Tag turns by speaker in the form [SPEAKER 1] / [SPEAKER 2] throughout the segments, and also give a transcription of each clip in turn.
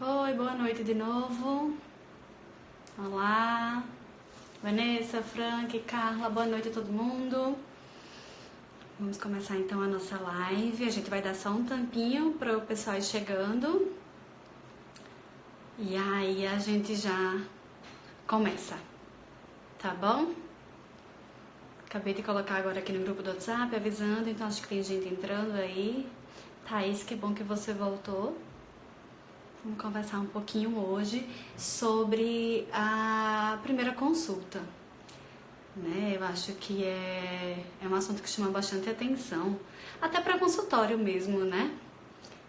[SPEAKER 1] Oi, boa noite de novo. Olá, Vanessa, Frank, Carla, boa noite a todo mundo. Vamos começar então a nossa live. A gente vai dar só um tampinho para o pessoal ir chegando. E aí a gente já começa, tá bom? Acabei de colocar agora aqui no grupo do WhatsApp avisando, então acho que tem gente entrando aí. Thaís, que bom que você voltou. Vamos conversar um pouquinho hoje sobre a primeira consulta, né? Eu acho que é um assunto que chama bastante atenção, até para consultório mesmo, né?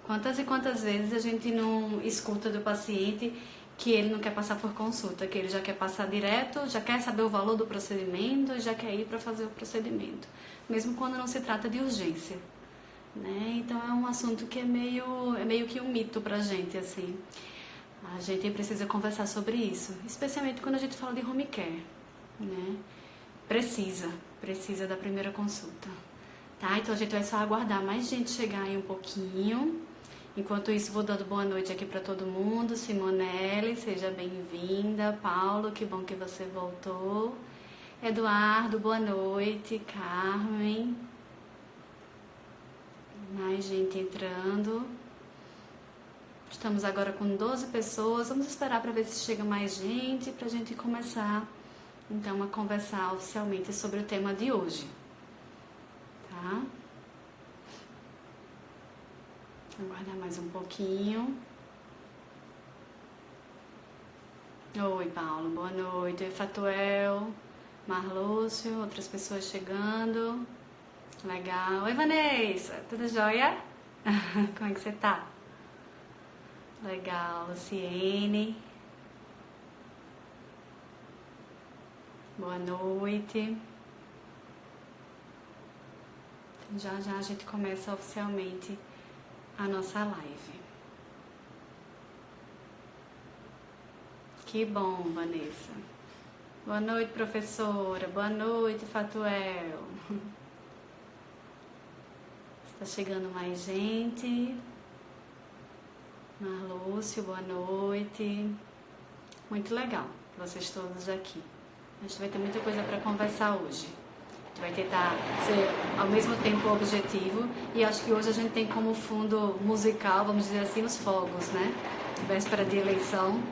[SPEAKER 1] Quantas e quantas vezes a gente não escuta do paciente que ele não quer passar por consulta, que ele já quer passar direto, já quer saber o valor do procedimento e já quer ir para fazer o procedimento, mesmo quando não se trata de urgência. Né? Então é um assunto que é meio que um mito pra gente, assim. A gente precisa conversar sobre isso, especialmente quando a gente fala de home care, né? Precisa da primeira consulta, tá? Então a gente vai só aguardar mais gente chegar aí um pouquinho. Enquanto isso, vou dando boa noite aqui pra todo mundo. Simonelli, seja bem-vinda. Paulo, que bom que você voltou. Eduardo, boa noite. Carmen. Mais gente entrando. Estamos agora com 12 pessoas. Vamos esperar para ver se chega mais gente, para a gente começar então a conversar oficialmente sobre o tema de hoje. Tá? Aguardar mais um pouquinho. Oi, Paulo, boa noite. Oi, Fatuel, Marlúcio, outras pessoas chegando. Legal. Oi, Vanessa, tudo jóia? Como é que você tá? Legal. Luciene. Boa noite. Já a gente começa oficialmente a nossa live. Que bom, Vanessa. Boa noite, professora. Boa noite, Fatuel. Tá chegando mais gente. Marlúcio, boa noite. Muito legal vocês todos aqui. A gente vai ter muita coisa para conversar hoje. A gente vai tentar ser ao mesmo tempo objetivo e acho que hoje a gente tem como fundo musical, vamos dizer assim, os fogos, né? Véspera de eleição.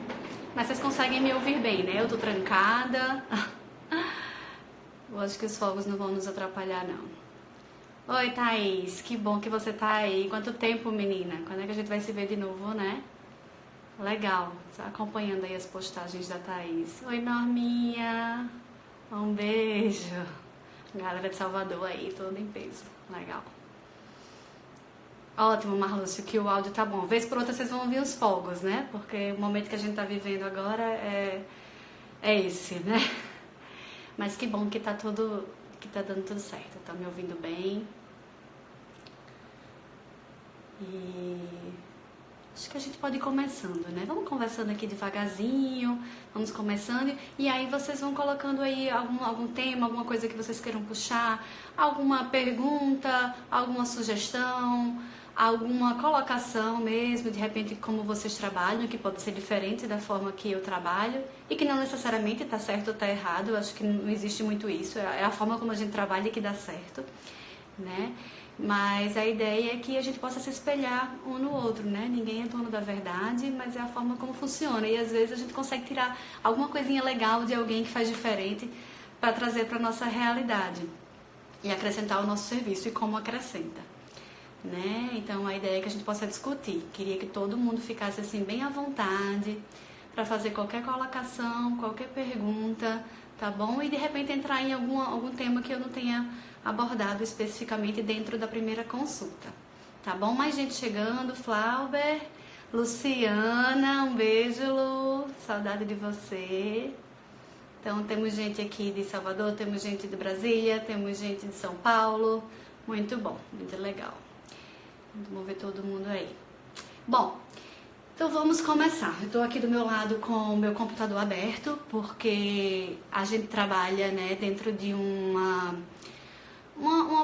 [SPEAKER 1] Mas vocês conseguem me ouvir bem, né? Eu tô trancada. Eu acho que os fogos não vão nos atrapalhar, não. Oi, Thaís, que bom que você tá aí. Quanto tempo, menina? Quando é que a gente vai se ver de novo, né? Legal, tá acompanhando aí as postagens da Thaís. Oi, Norminha, um beijo. Galera de Salvador aí, toda em peso. Legal. Ótimo, Marlúcio, que o áudio tá bom. Vez por outra vocês vão ouvir os fogos, né? Porque o momento que a gente tá vivendo agora é esse, né? Mas que bom que tá dando tudo certo. Tá me ouvindo bem? E acho que a gente pode ir começando, né? Vamos conversando aqui devagarzinho, vamos começando e aí vocês vão colocando aí algum tema, alguma coisa que vocês queiram puxar, alguma pergunta, alguma sugestão, alguma colocação mesmo, de repente como vocês trabalham, que pode ser diferente da forma que eu trabalho e que não necessariamente tá certo ou tá errado. Eu acho que não existe muito isso, é a forma como a gente trabalha que dá certo, né? Mas a ideia é que a gente possa se espelhar um no outro, né? Ninguém é dono da verdade, mas é a forma como funciona. E às vezes a gente consegue tirar alguma coisinha legal de alguém que faz diferente para trazer para nossa realidade e acrescentar ao nosso serviço e como acrescenta, né? Então a ideia é que a gente possa discutir. Queria que todo mundo ficasse assim bem à vontade para fazer qualquer colocação, qualquer pergunta, tá bom? E de repente entrar em algum tema que eu não tenha abordado especificamente dentro da primeira consulta, tá bom? Mais gente chegando, Flauber, Luciana, um beijo, Lu, saudade de você. Então temos gente aqui de Salvador, temos gente de Brasília, temos gente de São Paulo, muito bom, muito legal. Vamos ver todo mundo aí. Bom, então vamos começar. Eu estou aqui do meu lado com o meu computador aberto, porque a gente trabalha, né, dentro de uma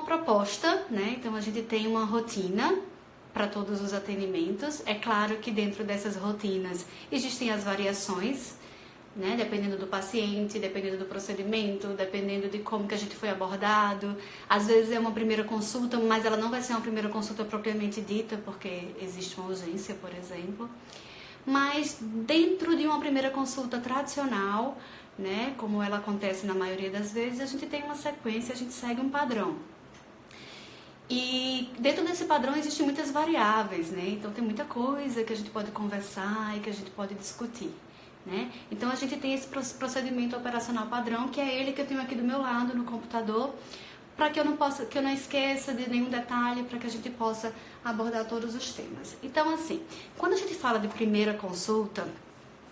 [SPEAKER 1] proposta, né? Então a gente tem uma rotina para todos os atendimentos. É claro que dentro dessas rotinas existem as variações, né? Dependendo do paciente, dependendo do procedimento, dependendo de como que a gente foi abordado. Às vezes é uma primeira consulta, mas ela não vai ser uma primeira consulta propriamente dita, porque existe uma urgência, por exemplo. Mas dentro de uma primeira consulta tradicional, né, como ela acontece na maioria das vezes, a gente tem uma sequência, a gente segue um padrão. E dentro desse padrão existem muitas variáveis, né? Então tem muita coisa que a gente pode conversar e que a gente pode discutir, né? Então a gente tem esse procedimento operacional padrão, que é ele que eu tenho aqui do meu lado no computador, para que eu não esqueça de nenhum detalhe, para que a gente possa abordar todos os temas. Então assim, quando a gente fala de primeira consulta,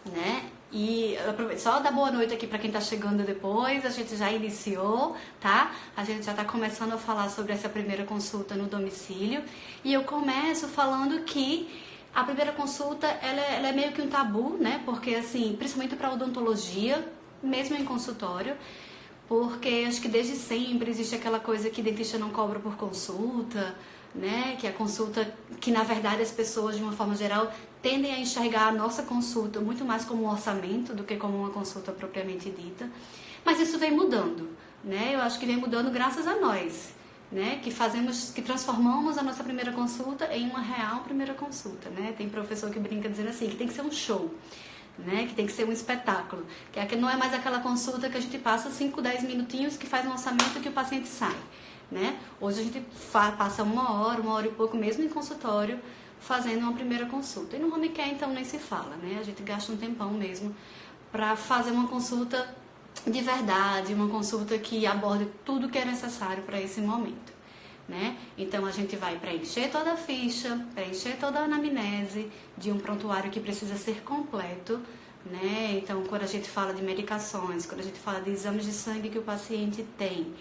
[SPEAKER 1] né? E aproveito só dar boa noite aqui para quem está chegando depois. A gente já iniciou, tá? A gente já está começando a falar sobre essa primeira consulta no domicílio. E eu começo falando que a primeira consulta ela é meio que um tabu, né? Porque assim, principalmente para odontologia, mesmo em consultório, porque acho que desde sempre existe aquela coisa que dentista não cobra por consulta, né? Que a consulta, que na verdade as pessoas de uma forma geral tendem a enxergar a nossa consulta muito mais como um orçamento do que como uma consulta propriamente dita. Mas isso vem mudando, né? Eu acho que vem mudando graças a nós, né? Que transformamos a nossa primeira consulta em uma real primeira consulta, né? Tem professor que brinca dizendo assim, que tem que ser um show, né? Que tem que ser um espetáculo, que não é mais aquela consulta que a gente passa 5, 10 minutinhos, que faz um orçamento e que o paciente sai, né? Hoje a gente passa uma hora e pouco, mesmo em consultório, fazendo uma primeira consulta. E no home care, então, nem se fala, né? A gente gasta um tempão mesmo para fazer uma consulta de verdade, uma consulta que aborde tudo que é necessário para esse momento, né? Então, a gente vai preencher toda a ficha, preencher toda a anamnese de um prontuário que precisa ser completo, né? Então, quando a gente fala de medicações, quando a gente fala de exames de sangue que o paciente tem,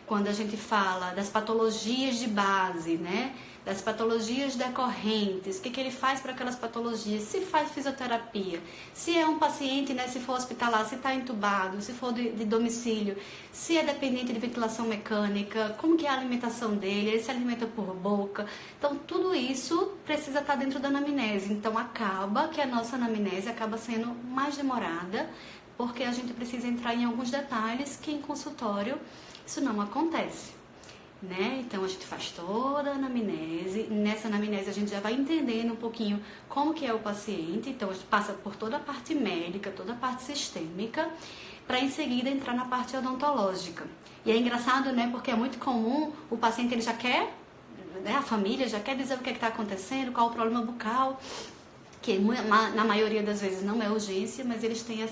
[SPEAKER 1] quando a gente fala das patologias de base, né? Das patologias decorrentes, o que ele faz para aquelas patologias, se faz fisioterapia, se é um paciente, né, se for hospitalar, se está entubado, se for de domicílio, se é dependente de ventilação mecânica, como que é a alimentação dele, ele se alimenta por boca. Então, tudo isso precisa estar dentro da anamnese. Então, acaba que a nossa anamnese acaba sendo mais demorada, porque a gente precisa entrar em alguns detalhes que em consultório isso não acontece, né? Então a gente faz toda a anamnese. Nessa anamnese a gente já vai entendendo um pouquinho como que é o paciente. Então a gente passa por toda a parte médica, toda a parte sistêmica, para em seguida entrar na parte odontológica. E é engraçado, né? Porque é muito comum o paciente, ele já quer, né? A família já quer dizer o que está acontecendo, qual o problema bucal, que na maioria das vezes não é urgência, mas eles têm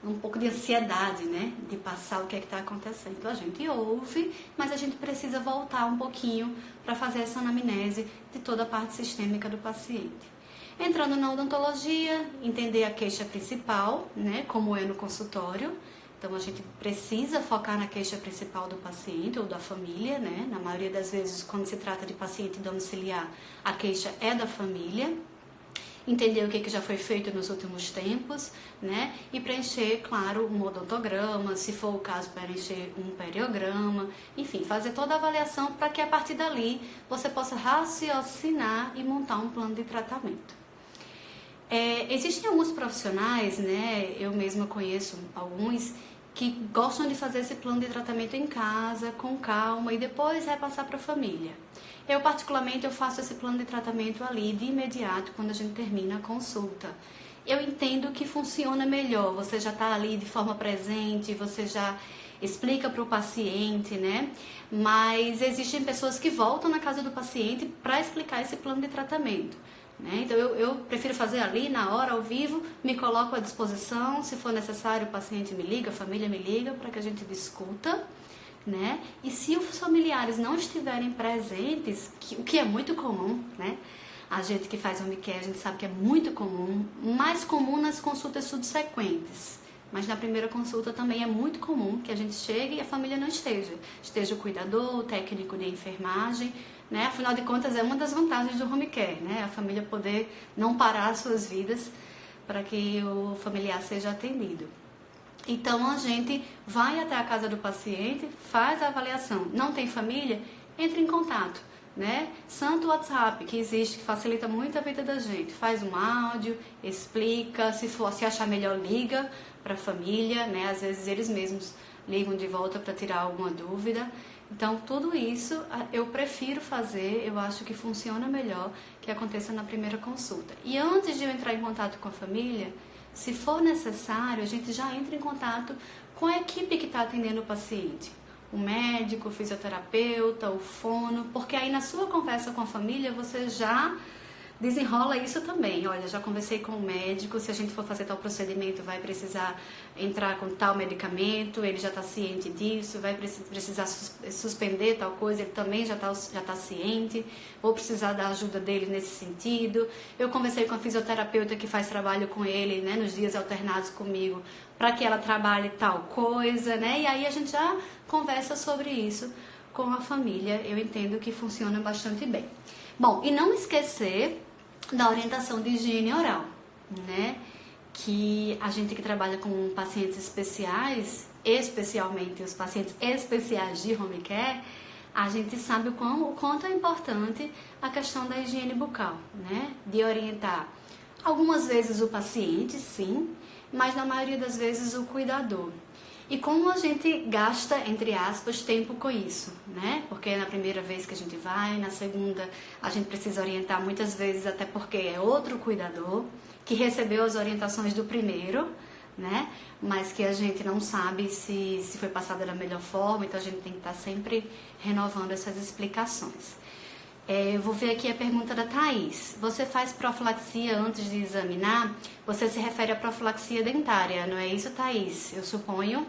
[SPEAKER 1] um pouco de ansiedade, né, de passar o que é que está acontecendo. Então, a gente ouve, mas a gente precisa voltar um pouquinho para fazer essa anamnese de toda a parte sistêmica do paciente. Entrando na odontologia, entender a queixa principal, né, como é no consultório. Então, a gente precisa focar na queixa principal do paciente ou da família, né. Na maioria das vezes, quando se trata de paciente domiciliar, a queixa é da família. Entender o que já foi feito nos últimos tempos, né? E preencher, claro, um odontograma, se for o caso, preencher um periograma, enfim, fazer toda a avaliação para que a partir dali você possa raciocinar e montar um plano de tratamento. Existem alguns profissionais, né? Eu mesma conheço alguns que gostam de fazer esse plano de tratamento em casa, com calma, e depois repassar para a família. Eu, particularmente, eu faço esse plano de tratamento ali, de imediato, quando a gente termina a consulta. Eu entendo que funciona melhor, você já está ali de forma presente, você já explica para o paciente, né? Mas existem pessoas que voltam na casa do paciente para explicar esse plano de tratamento, né? Então, eu prefiro fazer ali, na hora, ao vivo, me coloco à disposição, se for necessário, o paciente me liga, a família me liga, para que a gente discuta, né? E se os familiares não estiverem presentes, o que é muito comum, né? A gente que faz home care, a gente sabe que é muito comum, mais comum nas consultas subsequentes. Mas na primeira consulta também é muito comum que a gente chegue e a família não esteja. Esteja o cuidador, o técnico de enfermagem, né? Afinal de contas, é uma das vantagens do home care, né? A família poder não parar as suas vidas para que o familiar seja atendido. Então, a gente vai até a casa do paciente, faz a avaliação. Não tem família? Entre em contato, né? Santo WhatsApp, que existe, que facilita muito a vida da gente. Faz um áudio, explica, se achar melhor, liga para a família, né? Às vezes eles mesmos ligam de volta para tirar alguma dúvida. Então, tudo isso eu prefiro fazer, eu acho que funciona melhor que aconteça na primeira consulta. E antes de eu entrar em contato com a família, se for necessário, a gente já entra em contato com a equipe que está atendendo o paciente. O médico, o fisioterapeuta, o fono, porque aí na sua conversa com a família você já desenrola isso também. Olha, já conversei com o médico, se a gente for fazer tal procedimento vai precisar entrar com tal medicamento, ele já está ciente disso, vai precisar suspender tal coisa, ele também já tá ciente, vou precisar da ajuda dele nesse sentido. Eu conversei com a fisioterapeuta que faz trabalho com ele, né, nos dias alternados comigo, para que ela trabalhe tal coisa, né, e aí a gente já conversa sobre isso com a família. Eu entendo que funciona bastante bem. Bom, e não esquecer da orientação de higiene oral, né? Que a gente que trabalha com pacientes especiais, especialmente os pacientes especiais de home care, a gente sabe o quanto é importante a questão da higiene bucal, né? De orientar algumas vezes o paciente, sim, mas na maioria das vezes o cuidador. E como a gente gasta, entre aspas, tempo com isso, né? Porque na primeira vez que a gente vai, na segunda a gente precisa orientar muitas vezes, até porque é outro cuidador que recebeu as orientações do primeiro, né? Mas que a gente não sabe se foi passada da melhor forma, então a gente tem que estar sempre renovando essas explicações. Eu vou ver aqui a pergunta da Thaís. Você faz profilaxia antes de examinar? Você se refere à profilaxia dentária, não é isso, Thaís? Eu suponho.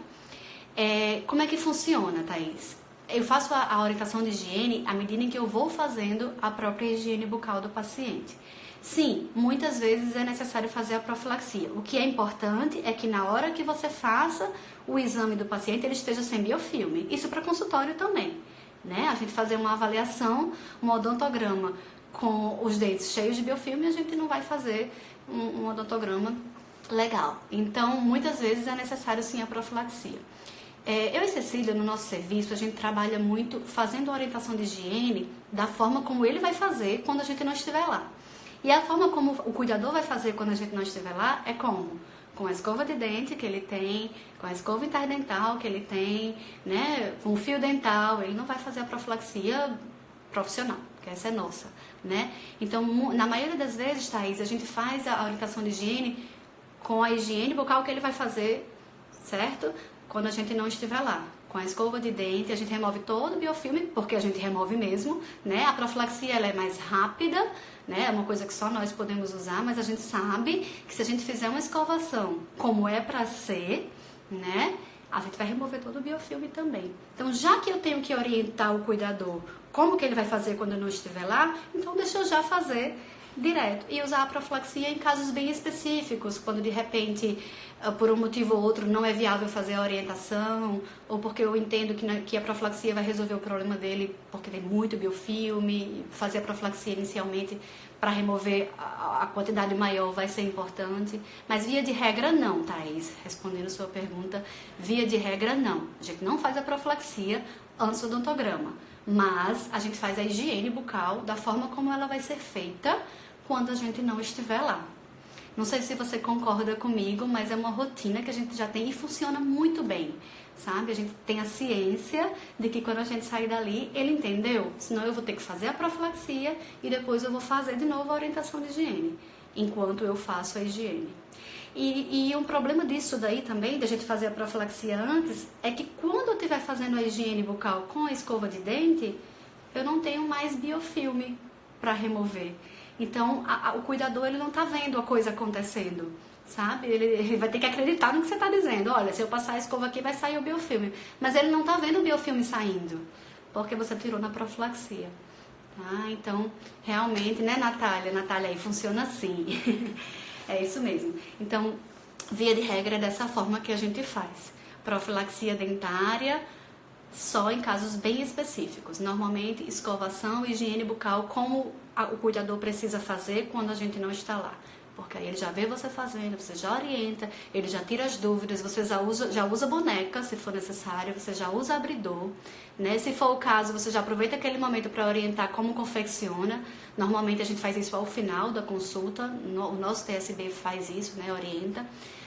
[SPEAKER 1] Como é que funciona, Thaís? Eu faço a orientação de higiene à medida em que eu vou fazendo a própria higiene bucal do paciente. Sim, muitas vezes é necessário fazer a profilaxia. O que é importante é que na hora que você faça o exame do paciente, ele esteja sem biofilme. Isso para consultório também, né? A gente fazer uma avaliação, um odontograma com os dentes cheios de biofilme, a gente não vai fazer um odontograma legal. Então, muitas vezes é necessário sim a profilaxia. Eu e Cecília, no nosso serviço, a gente trabalha muito fazendo a orientação de higiene da forma como ele vai fazer quando a gente não estiver lá. E a forma como o cuidador vai fazer quando a gente não estiver lá é como? Com a escova de dente que ele tem, com a escova interdental que ele tem, né, com o fio dental. Ele não vai fazer a profilaxia profissional, que essa é nossa, né? Então, na maioria das vezes, Thaís, a gente faz a orientação de higiene com a higiene bucal que ele vai fazer, certo? Quando a gente não estiver lá. Com a escova de dente, a gente remove todo o biofilme, porque a gente remove mesmo, né? A profilaxia, ela é mais rápida, né? É uma coisa que só nós podemos usar, mas a gente sabe que se a gente fizer uma escovação como é para ser, né? A gente vai remover todo o biofilme também. Então, já que eu tenho que orientar o cuidador como que ele vai fazer quando eu não estiver lá, então deixa eu já fazer direto e usar a profilaxia em casos bem específicos, quando de repente, por um motivo ou outro, não é viável fazer a orientação, ou porque eu entendo que a profilaxia vai resolver o problema dele porque tem muito biofilme, fazer a profilaxia inicialmente para remover a quantidade maior vai ser importante, mas via de regra não, Thaís, respondendo a sua pergunta, via de regra não, a gente não faz a profilaxia antes do odontograma, mas a gente faz a higiene bucal da forma como ela vai ser feita quando a gente não estiver lá. Não sei se você concorda comigo, mas é uma rotina que a gente já tem e funciona muito bem, sabe? A gente tem a ciência de que quando a gente sair dali, ele entendeu, senão eu vou ter que fazer a profilaxia e depois eu vou fazer de novo a orientação de higiene, enquanto eu faço a higiene. E um problema disso daí também, da gente fazer a profilaxia antes, é que quando eu estiver fazendo a higiene bucal com a escova de dente, eu não tenho mais biofilme para remover. Então, o cuidador, ele não está vendo a coisa acontecendo, sabe? Ele vai ter que acreditar no que você está dizendo. Olha, se eu passar a escova aqui, vai sair o biofilme. Mas ele não está vendo o biofilme saindo, porque você tirou na profilaxia. Tá? Então, realmente, né, Natália? Natália, aí funciona assim. É isso mesmo. Então, via de regra, é dessa forma que a gente faz. Profilaxia dentária, só em casos bem específicos. Normalmente, escovação e higiene bucal, como o cuidador precisa fazer quando a gente não está lá. porque aí ele já vê você fazendo, você já orienta, ele já tira as dúvidas, você já usa boneca, se for necessário, você já usa abridor, né? Se for o caso, você já aproveita aquele momento para orientar como confecciona. Normalmente a gente faz isso ao final da consulta, o nosso TSB faz isso, né? Orienta,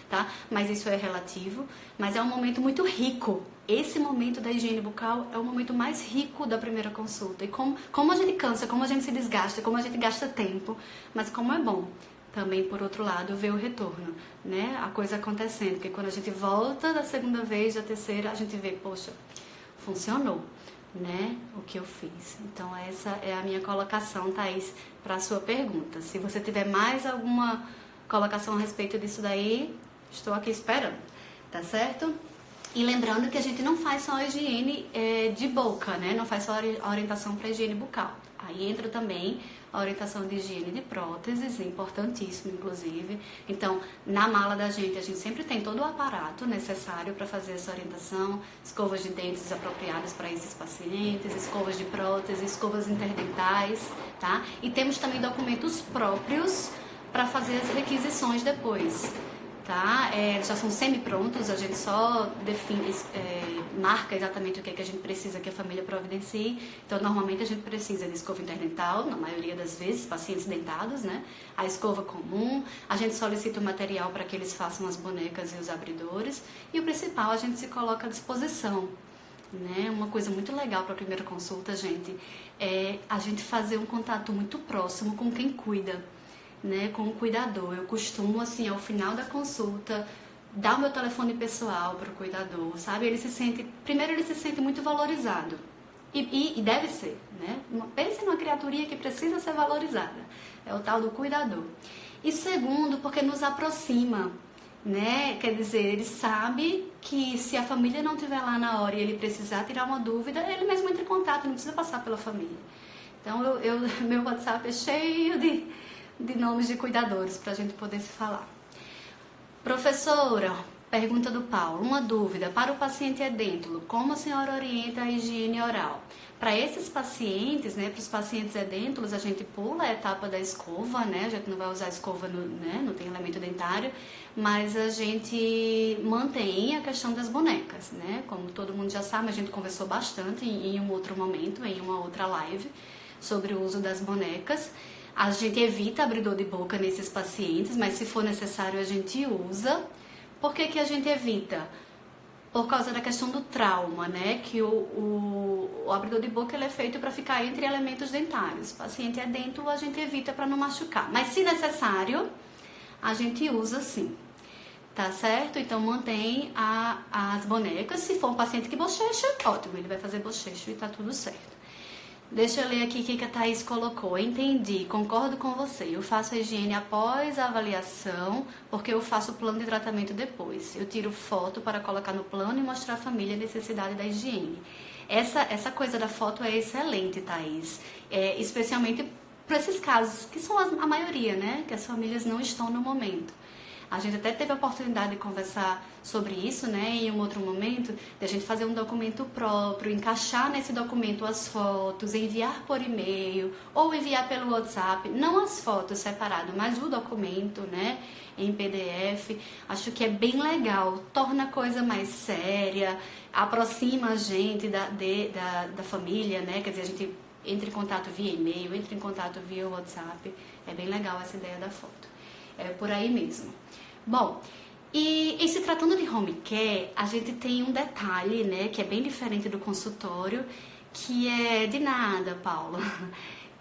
[SPEAKER 1] tá? Mas isso é relativo, mas é um momento muito rico. Esse momento da higiene bucal é o momento mais rico da primeira consulta. E como a gente cansa, como a gente se desgasta, como a gente gasta tempo, mas como é bom também, por outro lado, ver o retorno, né? A coisa acontecendo, porque quando a gente volta da segunda vez, da terceira, a gente vê, poxa, funcionou, né? O que eu fiz. Então essa é a minha colocação, Thaís, para a sua pergunta. Se você tiver mais alguma colocação a respeito disso daí, estou aqui esperando, tá certo? E lembrando que a gente não faz só a higiene de boca, né? Não faz só a orientação para higiene bucal. Aí entra também a orientação de higiene de próteses, importantíssimo, inclusive. Então, na mala da gente, a gente sempre tem todo o aparato necessário para fazer essa orientação, escovas de dentes apropriadas para esses pacientes, escovas de prótese, escovas interdentais, tá? E temos também documentos próprios para fazer as requisições depois, tá? Eles já são semi-prontos, a gente só define, marca exatamente o que é que a gente precisa que a família providencie. Então, normalmente a gente precisa de escova interdental, na maioria das vezes, pacientes dentados, né? A escova comum, a gente solicita o material para que eles façam as bonecas e os abridores, e o principal, a gente se coloca à disposição, né? Uma coisa muito legal para a primeira consulta, gente, é a gente fazer um contato muito próximo com quem cuida, né, com o cuidador. Eu costumo, assim, ao final da consulta, dar o meu telefone pessoal para o cuidador, sabe? Primeiro ele se sente muito valorizado, e deve ser, né? Pense numa criaturinha que precisa ser valorizada, é o tal do cuidador. E segundo, porque nos aproxima, né? Quer dizer, ele sabe que se a família não estiver lá na hora e ele precisar tirar uma dúvida, ele mesmo entra em contato, não precisa passar pela família. Então, meu WhatsApp é cheio de nomes de cuidadores para a gente poder se falar. Professora, pergunta do Paulo, uma dúvida, para o paciente edêntulo, como a senhora orienta a higiene oral? Para esses pacientes, né, para os pacientes edêntulos, a gente pula a etapa da escova, né, a gente não vai usar a escova, não tem elemento dentário, mas a gente mantém a questão das bonecas, né, como todo mundo já sabe, a gente conversou bastante em um outro momento, em uma outra live, sobre o uso das bonecas. A gente evita abridor de boca nesses pacientes, mas se for necessário a gente usa. Por que a gente evita? Por causa da questão do trauma, né? Que o abridor de boca ele é feito para ficar entre elementos dentários. O paciente edêntulo a gente evita para não machucar. Mas se necessário, a gente usa sim. Tá certo? Então mantém as bonecas. Se for um paciente que bochecha, ótimo, ele vai fazer bochecho e tá tudo certo. Deixa eu ler aqui o que a Thaís colocou. Entendi, concordo com você. Eu faço a higiene após a avaliação, porque eu faço o plano de tratamento depois. Eu tiro foto para colocar no plano e mostrar à família a necessidade da higiene. Essa coisa da foto é excelente, Thaís. Especialmente para esses casos, que são a maioria, né? Que as famílias não estão no momento. A gente até teve a oportunidade de conversar sobre isso, né, em um outro momento, de a gente fazer um documento próprio, encaixar nesse documento as fotos, enviar por e-mail ou enviar pelo WhatsApp, não as fotos separadas, mas o documento, né, em PDF. Acho que é bem legal, torna a coisa mais séria, aproxima a gente da família, né, quer dizer, a gente entra em contato via e-mail, entra em contato via WhatsApp. É bem legal essa ideia da foto. É por aí mesmo. Bom, e se tratando de home care, a gente tem um detalhe, né, que é bem diferente do consultório, que é de nada, Paula,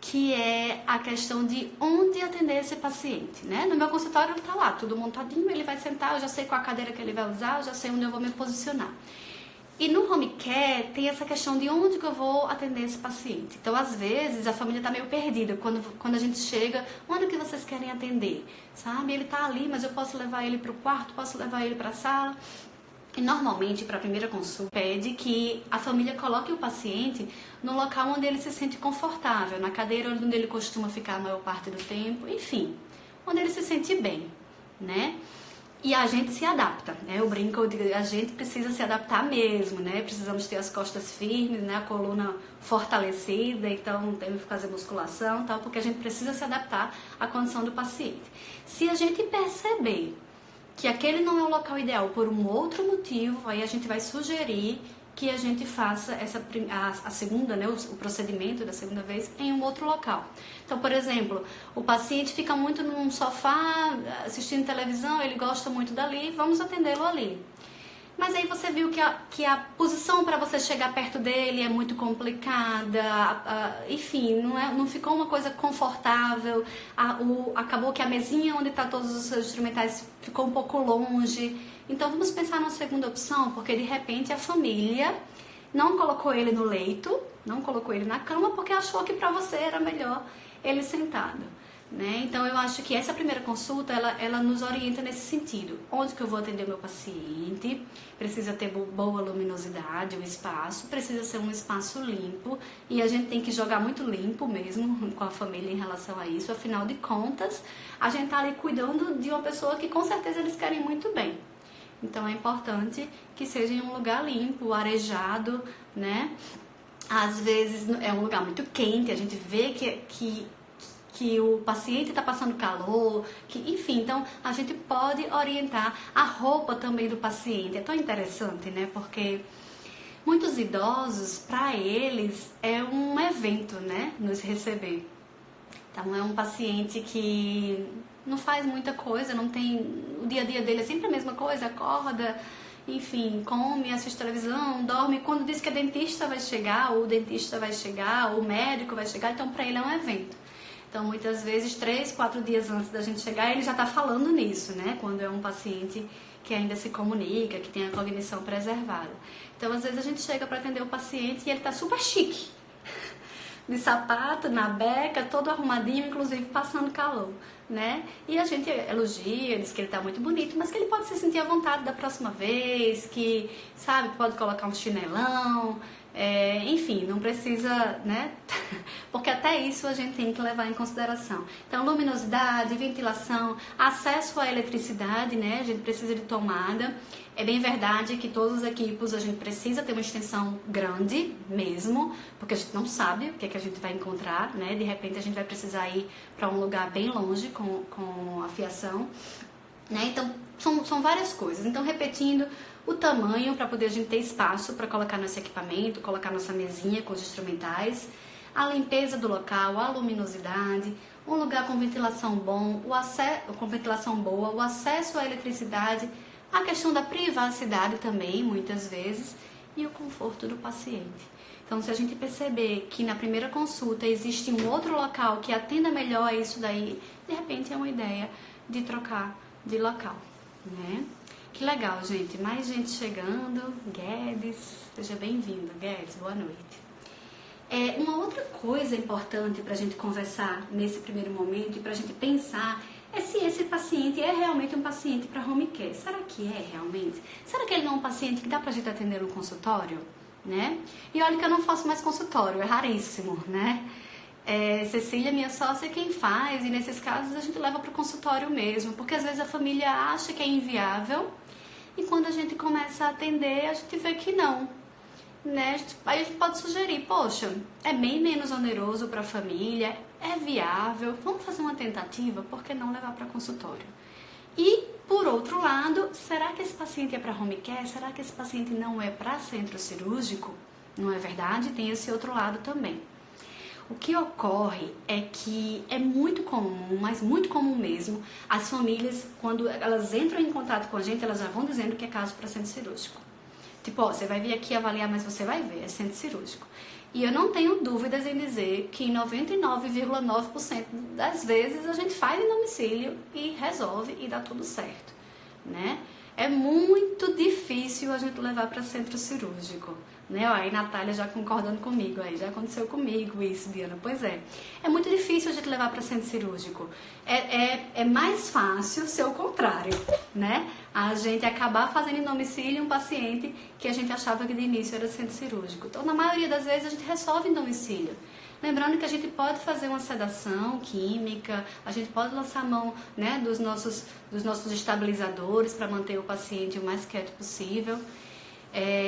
[SPEAKER 1] que é a questão de onde atender esse paciente, né? No meu consultório ele tá lá, tudo montadinho, ele vai sentar, eu já sei qual a cadeira que ele vai usar, eu já sei onde eu vou me posicionar. E no home care tem essa questão de onde que eu vou atender esse paciente. Então, às vezes, a família está meio perdida. Quando a gente chega, onde que vocês querem atender? Sabe? Ele está ali, mas eu posso levar ele para o quarto, posso levar ele para a sala. E normalmente, para a primeira consulta, pede que a família coloque o paciente no local onde ele se sente confortável, na cadeira onde ele costuma ficar a maior parte do tempo, enfim, onde ele se sente bem, né? E a gente se adapta, né? Eu brinco, eu digo, a gente precisa se adaptar mesmo, né? Precisamos ter as costas firmes, né? A coluna fortalecida, então temos que fazer musculação, tal, porque a gente precisa se adaptar à condição do paciente. Se a gente perceber que aquele não é o local ideal por um outro motivo, aí a gente vai sugerir que a gente faça a segunda, né, o procedimento da segunda vez em um outro local. Então, por exemplo, o paciente fica muito num sofá assistindo televisão, ele gosta muito dali, vamos atendê-lo ali. Mas aí você viu que a posição para você chegar perto dele é muito complicada, enfim, não ficou uma coisa confortável, acabou que a mesinha onde está todos os seus instrumentais ficou um pouco longe. Então vamos pensar numa segunda opção, porque de repente a família não colocou ele no leito, não colocou ele na cama, porque achou que para você era melhor ele sentado. Né? Então eu acho que essa primeira consulta ela nos orienta nesse sentido. Onde que eu vou atender o meu paciente? Precisa ter boa luminosidade, o espaço, precisa ser um espaço limpo e a gente tem que jogar muito limpo mesmo com a família em relação a isso. Afinal de contas, a gente está ali cuidando de uma pessoa que com certeza eles querem muito bem. Então é importante que seja em um lugar limpo, arejado, né? Às vezes é um lugar muito quente, a gente vê que o paciente está passando calor, enfim, então a gente pode orientar a roupa também do paciente. É tão interessante, né? Porque muitos idosos, para eles, é um evento, né? Nos receber. Então é um paciente que não faz muita coisa, não tem... O dia a dia dele é sempre a mesma coisa, acorda, enfim, come, assiste televisão, dorme. Quando diz que a dentista vai chegar, ou o dentista vai chegar, ou o médico vai chegar, então para ele é um evento. Então, muitas vezes, 3, 4 dias antes da gente chegar, ele já está falando nisso, né? Quando é um paciente que ainda se comunica, que tem a cognição preservada. Então, às vezes, a gente chega para atender o paciente e ele está super chique. De sapato, na beca, todo arrumadinho, inclusive passando calor, né? E a gente elogia, diz que ele está muito bonito, mas que ele pode se sentir à vontade da próxima vez, que, sabe, pode colocar um chinelão... enfim, não precisa, né? Porque até isso a gente tem que levar em consideração. Então, luminosidade, ventilação, acesso à eletricidade, né? A gente precisa de tomada. É bem verdade que todos os equipos a gente precisa ter uma extensão grande mesmo, porque a gente não sabe o que é que a gente vai encontrar, né? De repente a gente vai precisar ir para um lugar bem longe com a fiação, né? Então, são várias coisas. Então, repetindo, o tamanho para poder a gente ter espaço para colocar nosso equipamento, colocar nossa mesinha com os instrumentais, a limpeza do local, a luminosidade, um lugar com ventilação bom, com ventilação boa, o acesso à eletricidade, a questão da privacidade também, muitas vezes, e o conforto do paciente. Então, se a gente perceber que na primeira consulta existe um outro local que atenda melhor a isso daí, de repente é uma ideia de trocar de local, né? Que legal, gente. Mais gente chegando. Guedes, seja bem-vindo. Guedes, boa noite. Uma outra coisa importante para a gente conversar nesse primeiro momento e para a gente pensar é se esse paciente é realmente um paciente para home care. Será que é realmente? Será que ele não é um paciente que dá para a gente atender no consultório? Né? E olha que eu não faço mais consultório, é raríssimo, né? Cecília, minha sócia, é quem faz, e nesses casos a gente leva para o consultório mesmo, porque às vezes a família acha que é inviável e quando a gente começa a atender, a gente vê que não, né? Aí a gente pode sugerir, poxa, é bem menos oneroso para a família, é viável, vamos fazer uma tentativa, por que não levar para consultório? E, por outro lado, será que esse paciente é para home care? Será que esse paciente não é para centro cirúrgico? Não é verdade? Tem esse outro lado também. O que ocorre é que é muito comum, mas muito comum mesmo, as famílias, quando elas entram em contato com a gente, elas já vão dizendo que é caso para centro cirúrgico. Tipo, ó, você vai vir aqui avaliar, mas você vai ver, é centro cirúrgico. E eu não tenho dúvidas em dizer que 99,9% das vezes a gente faz em domicílio e resolve e dá tudo certo, né? É muito difícil a gente levar para centro cirúrgico, né? Aí Natália já concordando comigo, aí já aconteceu comigo isso, Diana. Pois é, é muito difícil a gente levar para centro cirúrgico. É mais fácil ser o contrário, né? A gente acabar fazendo em domicílio um paciente que a gente achava que de início era centro cirúrgico. Então, na maioria das vezes a gente resolve em domicílio. Lembrando que a gente pode fazer uma sedação química, a gente pode lançar a mão, né, dos nossos estabilizadores para manter o paciente o mais quieto possível.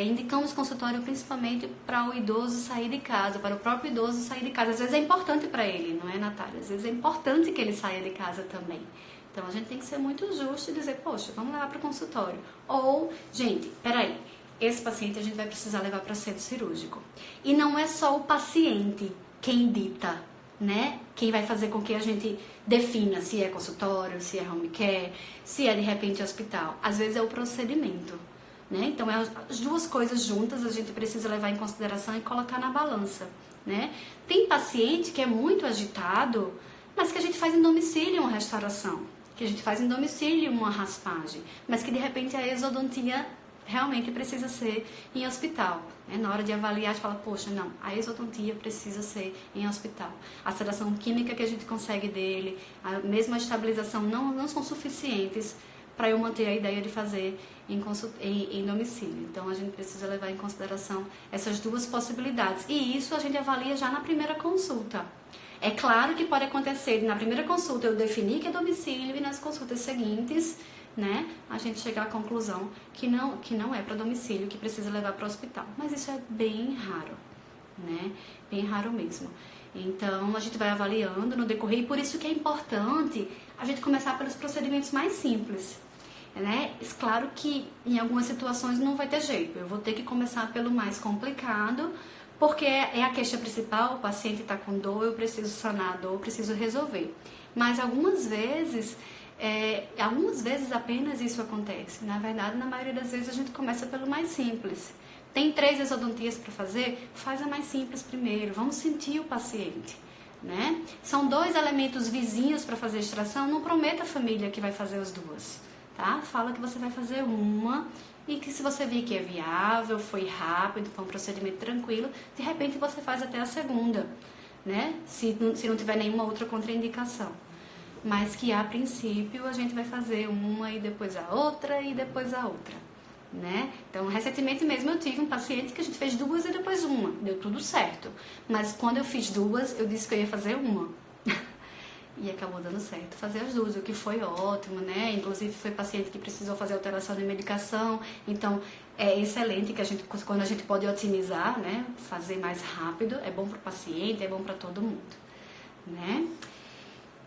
[SPEAKER 1] Indicamos consultório principalmente para o idoso sair de casa, para o próprio idoso sair de casa. Às vezes é importante para ele, não é, Natália? Às vezes é importante que ele saia de casa também. Então a gente tem que ser muito justo e dizer, poxa, vamos levar para o consultório. Ou, gente, peraí, esse paciente a gente vai precisar levar para centro cirúrgico. E não é só o paciente quem dita, né? Quem vai fazer com que a gente defina se é consultório, se é home care, se é de repente hospital. Às vezes é o procedimento. Né? Então, as duas coisas juntas a gente precisa levar em consideração e colocar na balança. Né? Tem paciente que é muito agitado, mas que a gente faz em domicílio uma restauração, que a gente faz em domicílio uma raspagem, mas que de repente a exodontia realmente precisa ser em hospital. Né? Na hora de avaliar, a gente fala, poxa, não, a exodontia precisa ser em hospital. A sedação química que a gente consegue dele, a mesma estabilização não são suficientes para eu manter a ideia de fazer em domicílio. Então, a gente precisa levar em consideração essas duas possibilidades. E isso a gente avalia já na primeira consulta. É claro que pode acontecer, na primeira consulta eu definir que é domicílio e nas consultas seguintes, né, a gente chegar à conclusão que não é para domicílio, que precisa levar para o hospital. Mas isso é bem raro, né? Bem raro mesmo. Então, a gente vai avaliando no decorrer, e por isso que é importante a gente começar pelos procedimentos mais simples, né? Claro que em algumas situações não vai ter jeito, eu vou ter que começar pelo mais complicado, porque é a queixa principal, o paciente está com dor, eu preciso sanar a dor, eu preciso resolver. Mas algumas vezes apenas isso acontece. Na verdade, na maioria das vezes a gente começa pelo mais simples. Tem 3 exodontias para fazer? Faz a mais simples primeiro, vamos sentir o paciente. Né? São 2 elementos vizinhos para fazer extração, não prometa a família que vai fazer as 2. Tá? Fala que você vai fazer uma e que se você vir que é viável, foi rápido, foi um procedimento tranquilo, de repente você faz até a segunda, né? Se não tiver nenhuma outra contraindicação. Mas que a princípio a gente vai fazer uma e depois a outra e depois a outra, né? Então, recentemente mesmo eu tive um paciente que a gente fez 2 e depois uma, deu tudo certo. Mas quando eu fiz 2, eu disse que eu ia fazer uma. E acabou dando certo fazer as 2, o que foi ótimo, né? Inclusive foi paciente que precisou fazer alteração de medicação, então é excelente que quando a gente pode otimizar, né? Fazer mais rápido, é bom para o paciente, é bom para todo mundo, né?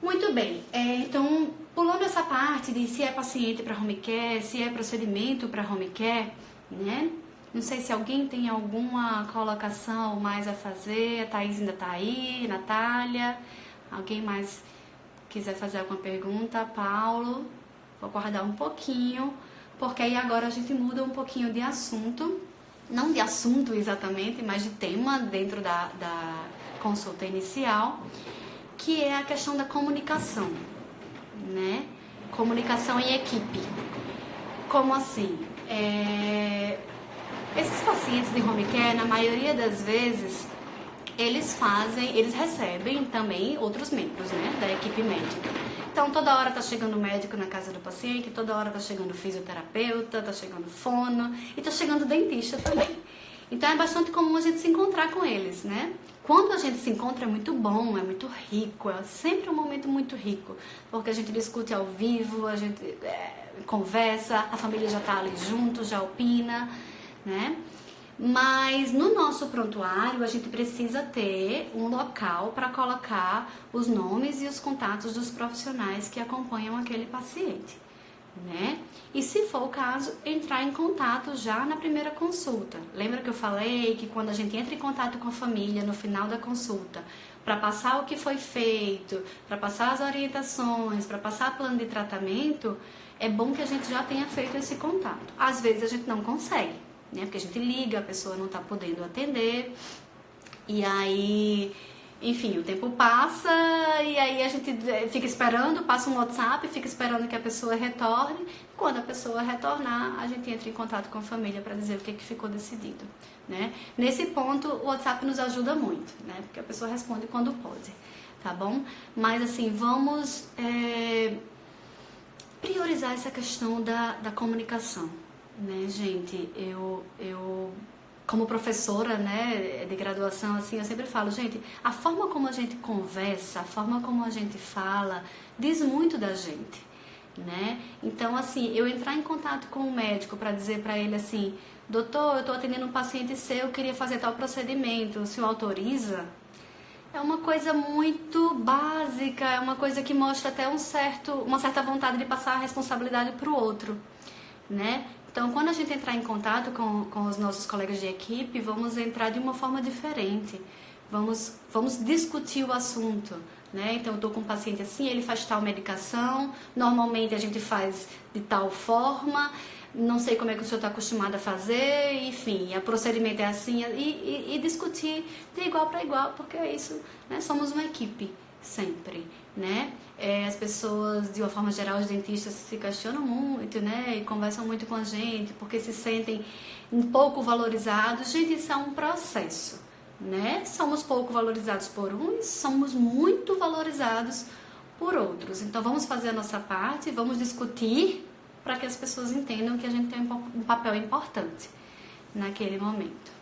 [SPEAKER 1] Muito bem, então pulando essa parte de se é paciente para home care, se é procedimento para home care, né? Não sei se alguém tem alguma colocação mais a fazer, a Thaís ainda tá aí, Natália, alguém mais quiser fazer alguma pergunta, Paulo, vou aguardar um pouquinho, porque aí agora a gente muda um pouquinho de assunto, não de assunto exatamente, mas de tema dentro da consulta inicial, que é a questão da comunicação, né? Comunicação em equipe. Como assim? Esses pacientes de home care, na maioria das vezes, eles recebem também outros membros, né, da equipe médica. Então, toda hora tá chegando médico na casa do paciente, toda hora tá chegando fisioterapeuta, tá chegando fono e tá chegando dentista também. Então, é bastante comum a gente se encontrar com eles, né? Quando a gente se encontra é muito bom, é muito rico, é sempre um momento muito rico, porque a gente discute ao vivo, a gente conversa, a família já tá ali junto, já opina, né? Mas no nosso prontuário a gente precisa ter um local para colocar os nomes e os contatos dos profissionais que acompanham aquele paciente, né? E se for o caso, entrar em contato já na primeira consulta. Lembra que eu falei que quando a gente entra em contato com a família no final da consulta, para passar o que foi feito, para passar as orientações, para passar plano de tratamento, é bom que a gente já tenha feito esse contato. Às vezes a gente não consegue, né? Porque a gente liga, a pessoa não está podendo atender, e aí, enfim, o tempo passa, e aí a gente fica esperando, passa um WhatsApp, fica esperando que a pessoa retorne. Quando a pessoa retornar, a gente entra em contato com a família para dizer o que ficou decidido, né? Nesse ponto, o WhatsApp nos ajuda muito, né? Porque a pessoa responde quando pode, tá bom? Mas assim, vamos priorizar essa questão da comunicação, né, gente? Eu como professora, né, de graduação, assim, eu sempre falo, gente, a forma como a gente conversa, a forma como a gente fala, diz muito da gente, né? Então, assim, eu entrar em contato com o médico para dizer para ele assim, doutor, eu estou atendendo um paciente seu, eu queria fazer tal procedimento, o senhor autoriza? É uma coisa muito básica, é uma coisa que mostra até uma certa vontade de passar a responsabilidade para o outro, né? Então, quando a gente entrar em contato com os nossos colegas de equipe, vamos entrar de uma forma diferente. Vamos discutir o assunto, né? Então, eu estou com um paciente assim, ele faz tal medicação, normalmente a gente faz de tal forma, não sei como é que o senhor está acostumado a fazer, enfim, o procedimento é assim, e discutir de igual para igual, porque é isso, né? Somos uma equipe, sempre, né? As pessoas, de uma forma geral, os dentistas se questionam muito, né? E conversam muito com a gente, porque se sentem um pouco valorizados. Gente, isso é um processo, né? Somos pouco valorizados por uns, somos muito valorizados por outros. Então, vamos fazer a nossa parte, vamos discutir para que as pessoas entendam que a gente tem um papel importante naquele momento.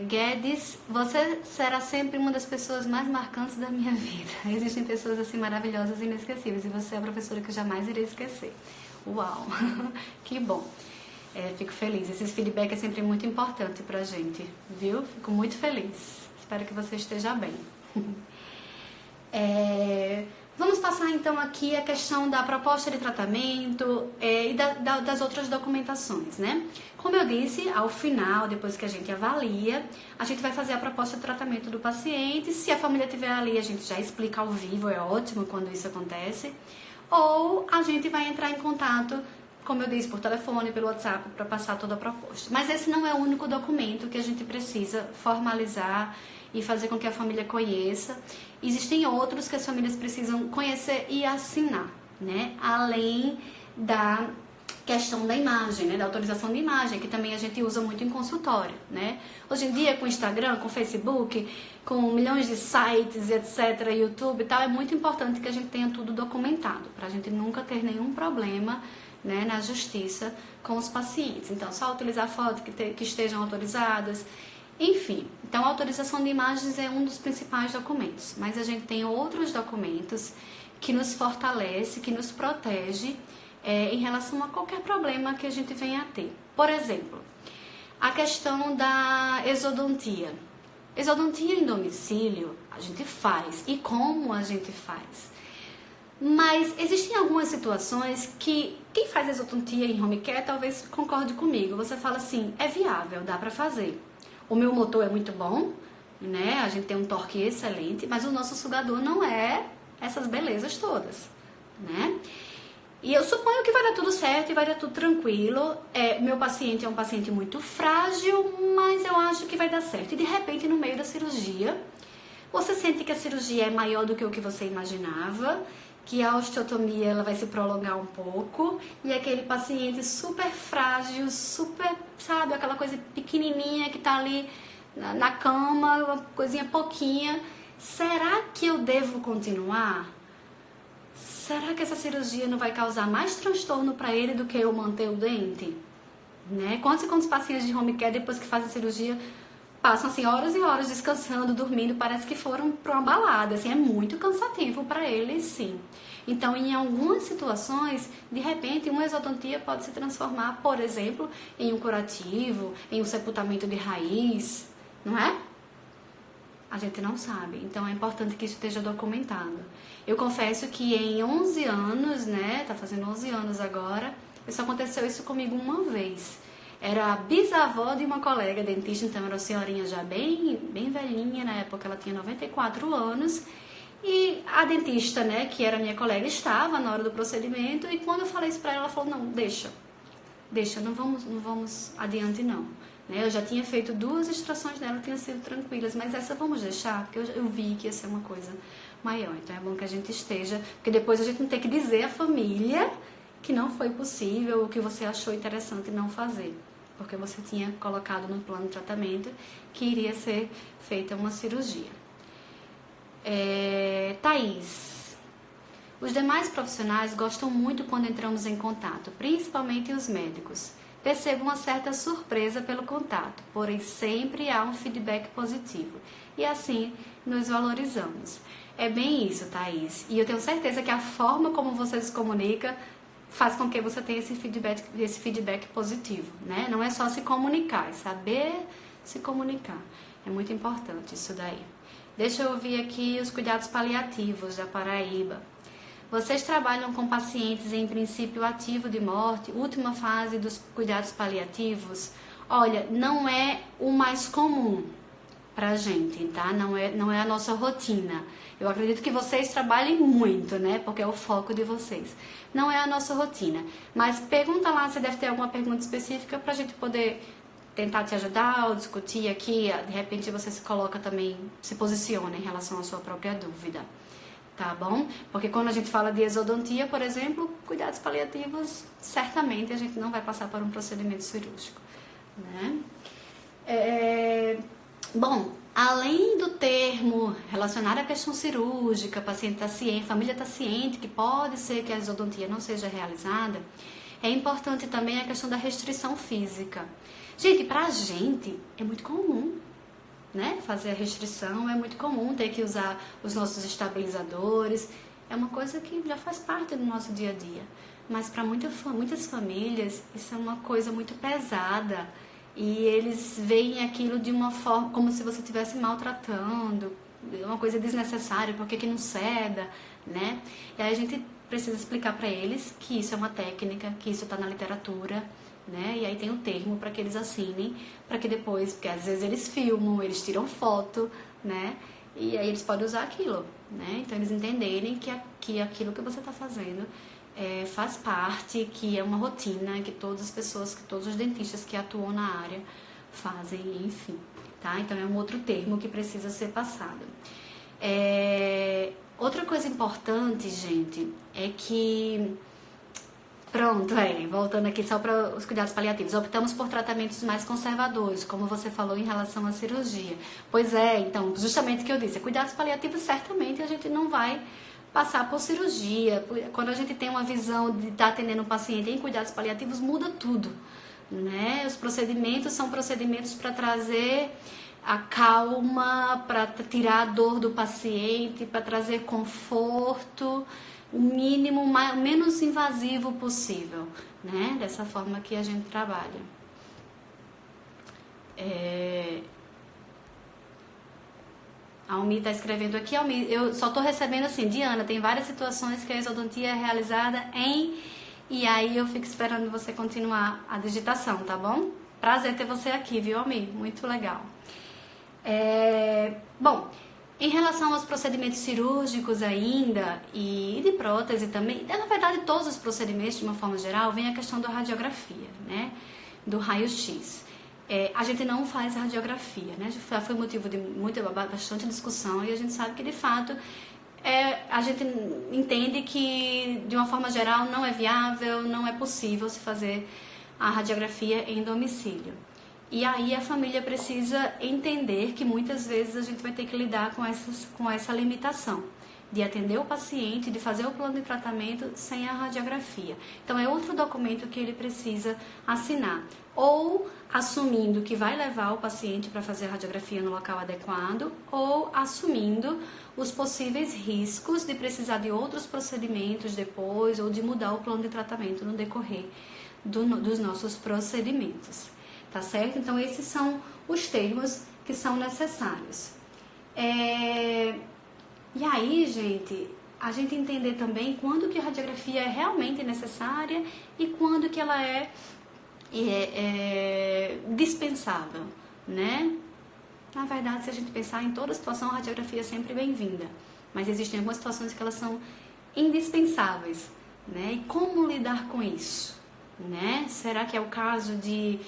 [SPEAKER 1] Guedes, você será sempre uma das pessoas mais marcantes da minha vida. Existem pessoas assim maravilhosas e inesquecíveis, e você é a professora que eu jamais irei esquecer. Uau, que bom. Fico feliz. Esse feedback é sempre muito importante pra gente, viu? Fico muito feliz. Espero que você esteja bem. Vamos passar então aqui a questão da proposta de tratamento e das outras documentações, né? Como eu disse, ao final, depois que a gente avalia, a gente vai fazer a proposta de tratamento do paciente. Se a família estiver ali, a gente já explica ao vivo, é ótimo quando isso acontece. Ou a gente vai entrar em contato, como eu disse, por telefone, pelo WhatsApp, para passar toda a proposta. Mas esse não é o único documento que a gente precisa formalizar e fazer com que a família conheça. Existem outros que as famílias precisam conhecer e assinar, né? Além da questão da imagem, né? Da autorização de imagem, que também a gente usa muito em consultório, né? Hoje em dia, com Instagram, com Facebook, com milhões de sites, etc., YouTube e tal, é muito importante que a gente tenha tudo documentado, para a gente nunca ter nenhum problema, né, na justiça com os pacientes. Então, só utilizar fotos que estejam autorizadas. Enfim, então a autorização de imagens é um dos principais documentos, mas a gente tem outros documentos que nos fortalece, que nos protege em relação a qualquer problema que a gente venha a ter. Por exemplo, a questão da exodontia. Exodontia em domicílio a gente faz, e como a gente faz? Mas existem algumas situações que quem faz exodontia em home care talvez concorde comigo. Você fala assim, é viável, dá pra fazer. O meu motor é muito bom, né? A gente tem um torque excelente, mas o nosso sugador não é essas belezas todas, né? E eu suponho que vai dar tudo certo e vai dar tudo tranquilo. Meu paciente é um paciente muito frágil, mas eu acho que vai dar certo. E de repente, no meio da cirurgia, você sente que a cirurgia é maior do que o que você imaginava, que a osteotomia ela vai se prolongar um pouco, e aquele paciente super frágil, super, sabe, aquela coisa pequenininha que tá ali na cama, uma coisinha pouquinha. Será que eu devo continuar? Será que essa cirurgia não vai causar mais transtorno para ele do que eu manter o dente? Né? Quantos pacientes de home care, depois que fazem a cirurgia, passam assim horas e horas descansando, dormindo, parece que foram para uma balada, assim, é muito cansativo para eles, sim. Então, em algumas situações, de repente, uma exodontia pode se transformar, por exemplo, em um curativo, em um sepultamento de raiz, não é? A gente não sabe, então é importante que isso esteja documentado. Eu confesso que em 11 anos, né, tá fazendo 11 anos agora, isso aconteceu isso comigo uma vez. Era a bisavó de uma colega dentista, então era uma senhorinha já bem velhinha, na época ela tinha 94 anos, e a dentista, né, que era minha colega, estava na hora do procedimento, e quando eu falei isso pra ela, ela falou, não, deixa, não vamos adiante não. Né? Eu já tinha feito 2 extrações dela, tinham sido tranquilas, mas essa vamos deixar, porque eu vi que ia ser uma coisa maior, então é bom que a gente esteja, porque depois a gente não tem que dizer à família que não foi possível, o que você achou interessante não fazer, porque você tinha colocado no plano de tratamento que iria ser feita uma cirurgia. Thaís, os demais profissionais gostam muito quando entramos em contato, principalmente os médicos. percebo uma certa surpresa pelo contato, porém sempre há um feedback positivo. E assim nos valorizamos. É bem isso, Thaís. E eu tenho certeza que a forma como você se comunica faz com que você tenha esse feedback positivo, né? Não é só se comunicar, é saber se comunicar. É muito importante isso daí. Deixa eu ouvir aqui os cuidados paliativos da Paraíba. Vocês trabalham com pacientes em princípio ativo de morte, última fase dos cuidados paliativos? Olha, não é o mais comum pra gente, tá? Não é a nossa rotina. Eu acredito que vocês trabalhem muito, né? Porque é o foco de vocês. Não é a nossa rotina. Mas pergunta lá, você deve ter alguma pergunta específica pra gente poder tentar te ajudar ou discutir aqui. De repente você se coloca também, se posiciona em relação à sua própria dúvida. Tá bom? Porque quando a gente fala de exodontia, por exemplo, cuidados paliativos, certamente a gente não vai passar por um procedimento cirúrgico, né? Bom, além do termo relacionado à questão cirúrgica, paciente está ciente, família está ciente que pode ser que a exodontia não seja realizada, é importante também a questão da restrição física. Gente, pra gente é muito comum, né? Fazer a restrição é muito comum, ter que usar os nossos estabilizadores, é uma coisa que já faz parte do nosso dia a dia. Mas para muitas famílias isso é uma coisa muito pesada e eles veem aquilo de uma forma como se você estivesse maltratando, uma coisa desnecessária, por que não ceda, né? E aí a gente precisa explicar para eles que isso é uma técnica, que isso está na literatura, né? E aí tem o termo para que eles assinem, para que depois, porque às vezes eles filmam, eles tiram foto, né? E aí eles podem usar aquilo, né? Então eles entenderem que aquilo que você está fazendo faz parte, que é uma rotina, que todas as pessoas, que todos os dentistas que atuam na área fazem, enfim, tá? Então é um outro termo que precisa ser passado. Outra coisa importante, gente, é que pronto, voltando aqui só para os cuidados paliativos. Optamos por tratamentos mais conservadores, como você falou em relação à cirurgia. Pois é, então, justamente o que eu disse, cuidados paliativos certamente a gente não vai passar por cirurgia. Quando a gente tem uma visão de estar atendendo um paciente em cuidados paliativos, muda tudo, né? Os procedimentos são procedimentos para trazer a calma, para tirar a dor do paciente, para trazer conforto, o mínimo, o menos invasivo possível, né? Dessa forma que a gente trabalha. A Almi está escrevendo aqui, Almi, eu só estou recebendo assim, Diana, tem várias situações que a exodontia é realizada em... E aí eu fico esperando você continuar a digitação, tá bom? Prazer ter você aqui, viu, Almi? Muito legal. Bom, em relação aos procedimentos cirúrgicos ainda e de prótese também, na verdade todos os procedimentos de uma forma geral, vem a questão da radiografia, né? Do raio-x. A gente não faz radiografia, né? Já foi motivo de bastante discussão e a gente sabe que de fato a gente entende que de uma forma geral não é viável, não é possível se fazer a radiografia em domicílio. E aí a família precisa entender que muitas vezes a gente vai ter que lidar com essa limitação de atender o paciente, de fazer o plano de tratamento sem a radiografia. Então é outro documento que ele precisa assinar. Ou assumindo que vai levar o paciente para fazer a radiografia no local adequado, ou assumindo os possíveis riscos de precisar de outros procedimentos depois, ou de mudar o plano de tratamento no decorrer dos nossos procedimentos. Tá certo? Então esses são os termos que são necessários. E aí, gente, a gente entender também quando que a radiografia é realmente necessária e quando que ela é dispensável, né? Na verdade, se a gente pensar em toda situação, a radiografia é sempre bem-vinda, mas existem algumas situações que elas são indispensáveis, né? E como lidar com isso, né? Será que é o caso de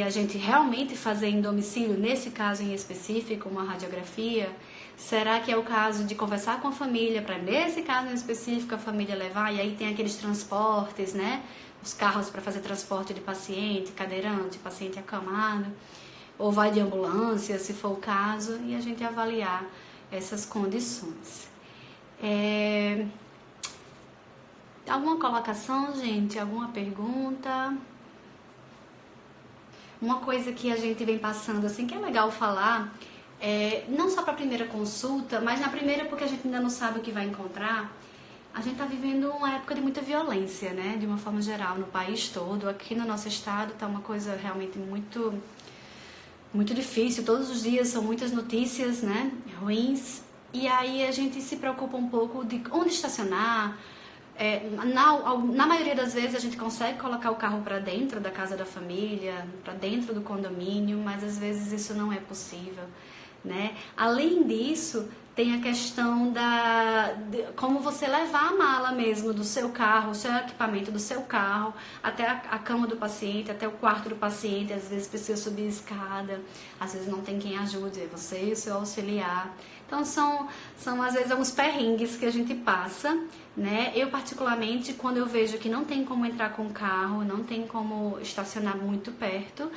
[SPEAKER 1] a gente realmente fazer em domicílio, nesse caso em específico, uma radiografia? Será que é o caso de conversar com a família para, nesse caso em específico, a família levar? E aí tem aqueles transportes, né? Os carros para fazer transporte de paciente, cadeirante, paciente acamado, ou vai de ambulância, se for o caso, e a gente avaliar essas condições. Alguma colocação, gente? Alguma pergunta? Uma coisa que a gente vem passando, assim, que é legal falar, não só para a primeira consulta, mas na primeira porque a gente ainda não sabe o que vai encontrar. A gente está vivendo uma época de muita violência, né? De uma forma geral, no país todo. Aqui no nosso estado está uma coisa realmente muito, muito difícil. Todos os dias são muitas notícias, né? Ruins. E aí a gente se preocupa um pouco de onde estacionar. Na maioria das vezes a gente consegue colocar o carro para dentro da casa da família, para dentro do condomínio, mas às vezes isso não é possível, né? Além disso, tem a questão de como você levar a mala mesmo do seu carro, o seu equipamento do seu carro, até a cama do paciente, até o quarto do paciente. Às vezes precisa subir a escada, às vezes não tem quem ajude, é você e o seu auxiliar. Então são às vezes alguns perrengues que a gente passa, né? Eu particularmente, quando eu vejo que não tem como entrar com o carro, não tem como estacionar muito perto,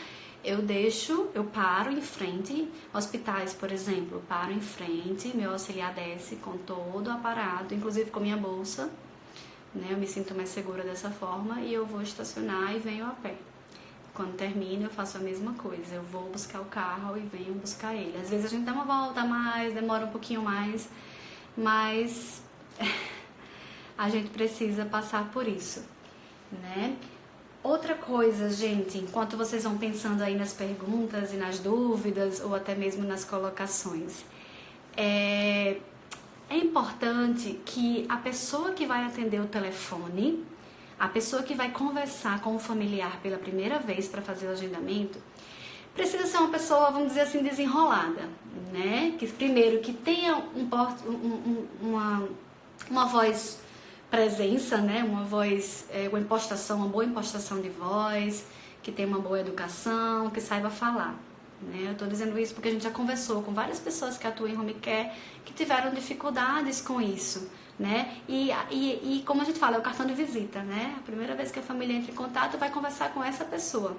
[SPEAKER 1] eu paro em frente, hospitais, por exemplo, paro em frente, meu auxiliar desce com todo o aparato, inclusive com minha bolsa, né? Eu me sinto mais segura dessa forma e eu vou estacionar e venho a pé. Quando termino, eu faço a mesma coisa, eu vou buscar o carro e venho buscar ele. Às vezes a gente dá uma volta a mais, demora um pouquinho mais, mas a gente precisa passar por isso, né? Outra coisa, gente, enquanto vocês vão pensando aí nas perguntas e nas dúvidas, ou até mesmo nas colocações, é importante que a pessoa que vai atender o telefone, a pessoa que vai conversar com o familiar pela primeira vez para fazer o agendamento, precisa ser uma pessoa, vamos dizer assim, desenrolada, né? Que primeiro que tenha uma voz presença, né? Uma voz, uma boa impostação de voz, que tenha uma boa educação, que saiba falar, né? Eu estou dizendo isso porque a gente já conversou com várias pessoas que atuam em home care que tiveram dificuldades com isso, né? E como a gente fala, é o cartão de visita, né? A primeira vez que a família entra em contato, vai conversar com essa pessoa,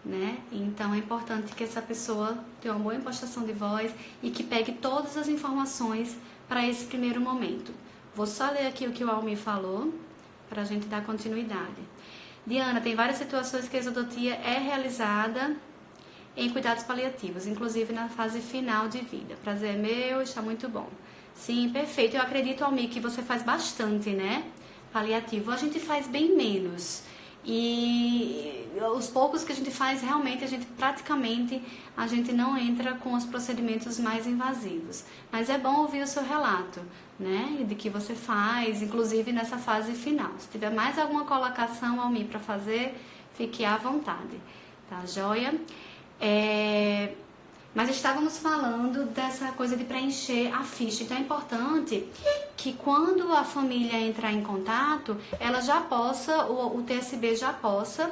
[SPEAKER 1] né? Então é importante que essa pessoa tenha uma boa impostação de voz e que pegue todas as informações para esse primeiro momento. Vou só ler aqui o que o Almir falou, para a gente dar continuidade. Diana, tem várias situações que a exodotia é realizada em cuidados paliativos, inclusive na fase final de vida. Prazer é meu, está muito bom. Sim, perfeito. Eu acredito, Almir, que você faz bastante, né? Paliativo. A gente faz bem menos. E os poucos que a gente faz, realmente, a gente não entra com os procedimentos mais invasivos. Mas é bom ouvir o seu relato, né? De que você faz, inclusive nessa fase final. Se tiver mais alguma colocação, Almir, para fazer, fique à vontade. Tá, joia? Mas estávamos falando dessa coisa de preencher a ficha. Então é importante que quando a família entrar em contato, ela já possa, o TSB já possa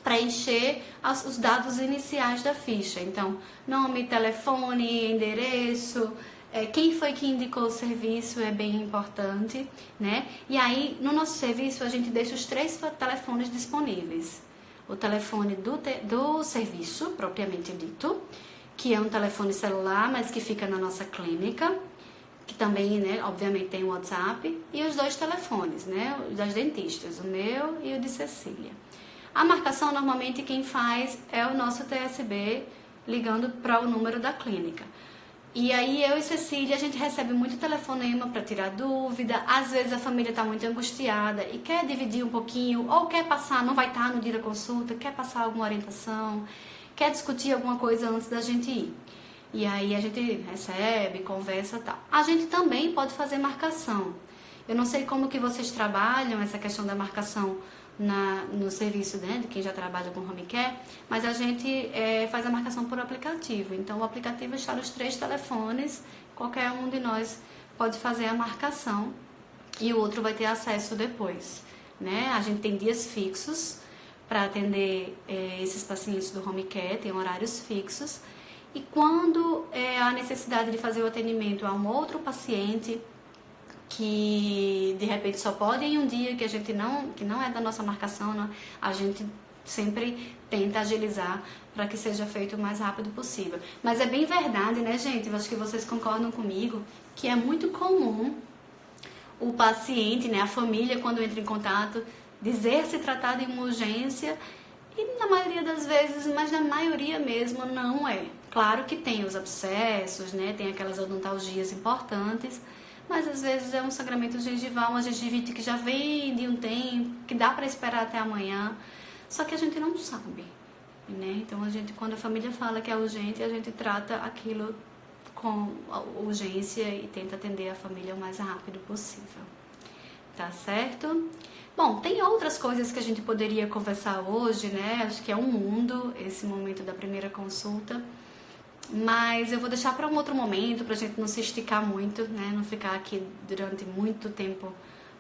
[SPEAKER 1] preencher os dados iniciais da ficha. Então, nome, telefone, endereço, quem foi que indicou o serviço é bem importante, né? E aí, no nosso serviço, a gente deixa os 3 telefones disponíveis. O telefone do serviço, propriamente dito, que é um telefone celular, mas que fica na nossa clínica, que também, né, obviamente tem o WhatsApp, e os 2 telefones, né, os das dentistas, o meu e o de Cecília. A marcação, normalmente, quem faz é o nosso TSB, ligando para o número da clínica. E aí, eu e Cecília, a gente recebe muito telefonema para tirar dúvida. Às vezes, a família está muito angustiada e quer dividir um pouquinho, ou quer passar, não vai estar no dia da consulta, quer passar alguma orientação, quer discutir alguma coisa antes da gente ir. E aí a gente recebe, conversa e tal. A gente também pode fazer marcação. Eu não sei como que vocês trabalham essa questão da marcação no serviço, né, de quem já trabalha com home care, mas a gente faz a marcação por aplicativo. Então o aplicativo está nos 3 telefones, qualquer um de nós pode fazer a marcação e o outro vai ter acesso depois, né? A gente tem dias fixos para atender esses pacientes do home care, tem horários fixos. E quando há necessidade de fazer o atendimento a um outro paciente que de repente só pode em um dia que não é da nossa marcação, a gente sempre tenta agilizar para que seja feito o mais rápido possível. Mas é bem verdade, né, gente? Eu acho que vocês concordam comigo que é muito comum o paciente, né, a família, quando entra em contato, dizer se tratar de uma urgência E na maioria das vezes, mas na maioria mesmo, não é. Claro que tem os abscessos, né? Tem aquelas odontalgias importantes, mas às vezes é um sangramento gengival, uma gengivite que já vem de um tempo, que dá para esperar até amanhã, só que a gente não sabe, né? Então a gente, quando a família fala que é urgente, a gente trata aquilo com urgência e tenta atender a família o mais rápido possível. Tá certo? Bom, tem outras coisas que a gente poderia conversar hoje, né? Acho que é um mundo esse momento da primeira consulta, mas eu vou deixar para um outro momento, pra gente não se esticar muito, né? Não ficar aqui durante muito tempo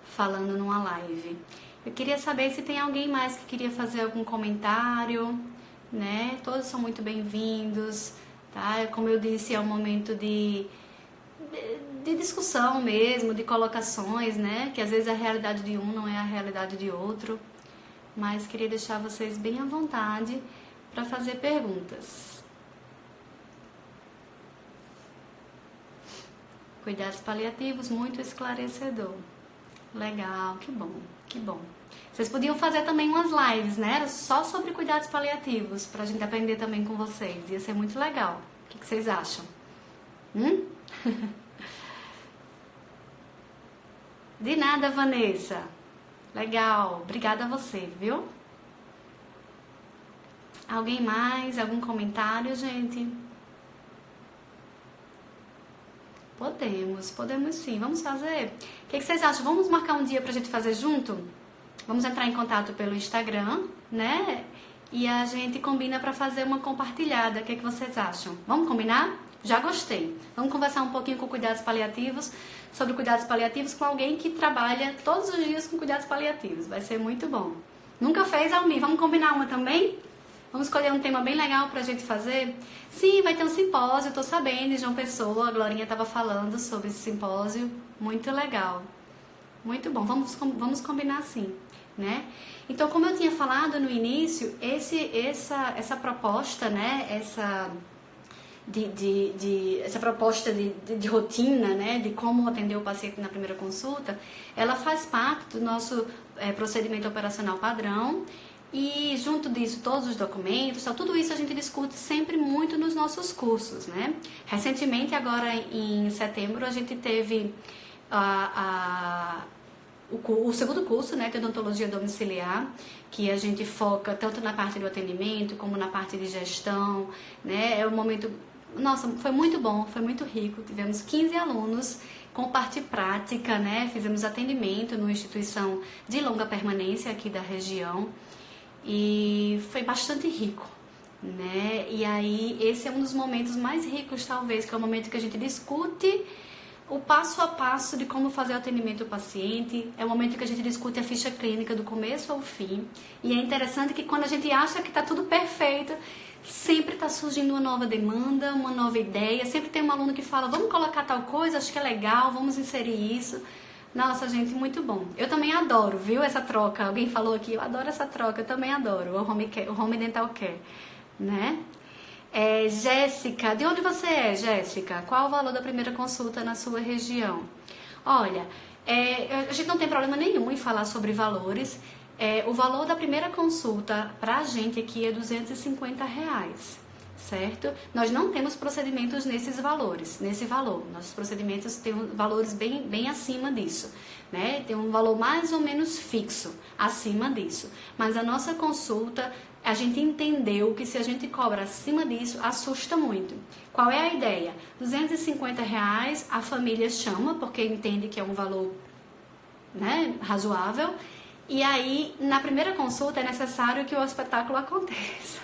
[SPEAKER 1] falando numa live. Eu queria saber se tem alguém mais que queria fazer algum comentário, né? Todos são muito bem-vindos, tá? Como eu disse, é um momento de discussão mesmo, de colocações, né? Que às vezes a realidade de um não é a realidade de outro. Mas queria deixar vocês bem à vontade para fazer perguntas. Cuidados paliativos, muito esclarecedor. Legal, que bom, que bom. Vocês podiam fazer também umas lives, né? Só sobre cuidados paliativos, pra gente aprender também com vocês. Ia ser muito legal. O que vocês acham? De nada, Vanessa. Legal, obrigada a você, viu? Alguém mais? Algum comentário, gente? Podemos sim. Vamos fazer? O que vocês acham? Vamos marcar um dia pra gente fazer junto? Vamos entrar em contato pelo Instagram, né? E a gente combina pra fazer uma compartilhada. O que vocês acham? Vamos combinar? Já gostei. Vamos conversar um pouquinho com cuidados paliativos, sobre cuidados paliativos com alguém que trabalha todos os dias com cuidados paliativos. Vai ser muito bom. Nunca fez, Almi? Vamos combinar uma também? Vamos escolher um tema bem legal pra gente fazer? Sim, vai ter um simpósio, tô sabendo, de João Pessoa. A Glorinha estava falando sobre esse simpósio. Muito legal. Muito bom. Vamos combinar sim, né? Então, como eu tinha falado no início, essa proposta, né? Essa proposta de rotina, né, de como atender o paciente na primeira consulta, ela faz parte do nosso procedimento operacional padrão e junto disso todos os documentos, tudo isso a gente discute sempre muito nos nossos cursos, né? Recentemente, agora em setembro, a gente teve o segundo curso, né, que é odontologia domiciliar, que a gente foca tanto na parte do atendimento como na parte de gestão, né? É um momento, nossa, foi muito bom, foi muito rico. Tivemos 15 alunos com parte prática, né? Fizemos atendimento numa instituição de longa permanência aqui da região e foi bastante rico, né? E aí esse é um dos momentos mais ricos, talvez, que é o momento que a gente discute o passo a passo de como fazer o atendimento ao paciente. É o momento que a gente discute a ficha clínica do começo ao fim. E é interessante que quando a gente acha que está tudo perfeito, sempre está surgindo uma nova demanda, uma nova ideia. Sempre tem um aluno que fala, vamos colocar tal coisa, acho que é legal, vamos inserir isso. Nossa, gente, muito bom. Eu também adoro, viu, essa troca. Alguém falou aqui, eu adoro essa troca, eu também adoro o Home Dental Care, né? Jéssica, de onde você é, Jéssica? Qual o valor da primeira consulta na sua região? Olha, a gente não tem problema nenhum em falar sobre valores. O valor da primeira consulta pra gente aqui é R$250, certo? Nós não temos procedimentos nesse valor. Nossos procedimentos têm valores bem acima disso, né? Tem um valor mais ou menos fixo acima disso. Mas a nossa consulta, a gente entendeu que se a gente cobra acima disso, assusta muito. Qual é a ideia? R$250 a família chama, porque entende que é um valor, né, razoável. E aí, na primeira consulta, é necessário que o espetáculo aconteça.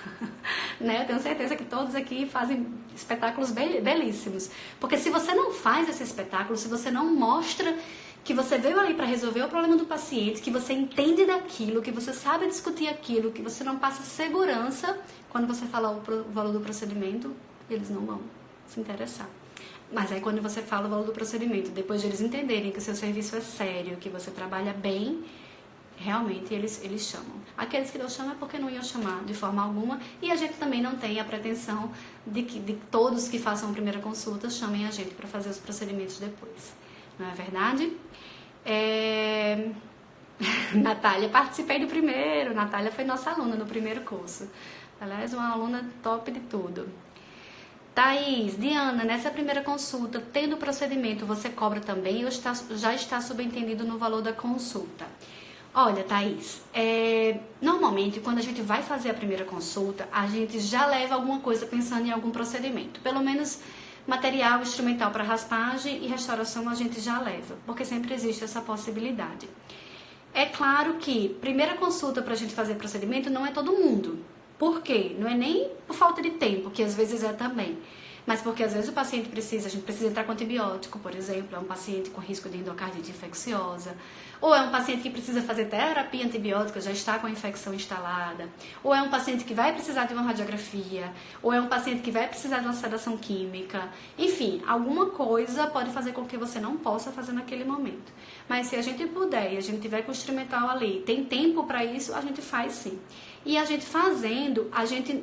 [SPEAKER 1] Né? Eu tenho certeza que todos aqui fazem espetáculos belíssimos. Porque se você não faz esse espetáculo, se você não mostra que você veio ali para resolver o problema do paciente, que você entende daquilo, que você sabe discutir aquilo, que você não passa segurança quando você falar o valor do procedimento, eles não vão se interessar. Mas aí quando você fala o valor do procedimento, depois de eles entenderem que o seu serviço é sério, que você trabalha bem, realmente eles chamam. Aqueles que não chamam é porque não iam chamar de forma alguma, e a gente também não tem a pretensão de que todos que façam a primeira consulta chamem a gente para fazer os procedimentos depois. Não é verdade? Natália, participei do primeiro. Natália foi nossa aluna no primeiro curso. Aliás, uma aluna top de tudo. Thaís, Diana, nessa primeira consulta, tendo o procedimento, você cobra também ou já está subentendido no valor da consulta? Olha, Thaís, normalmente quando a gente vai fazer a primeira consulta, a gente já leva alguma coisa pensando em algum procedimento. Pelo menos material instrumental para raspagem e restauração a gente já leva, porque sempre existe essa possibilidade. É claro que primeira consulta para a gente fazer procedimento não é todo mundo. Por quê? Não é nem por falta de tempo, que às vezes é também. Mas porque às vezes o paciente a gente precisa entrar com antibiótico, por exemplo, é um paciente com risco de endocardite infecciosa, ou é um paciente que precisa fazer terapia antibiótica, já está com a infecção instalada, ou é um paciente que vai precisar de uma radiografia, ou é um paciente que vai precisar de uma sedação química, enfim, alguma coisa pode fazer com que você não possa fazer naquele momento. Mas se a gente puder e a gente tiver com o instrumental ali, tem tempo para isso, a gente faz sim. E a gente fazendo,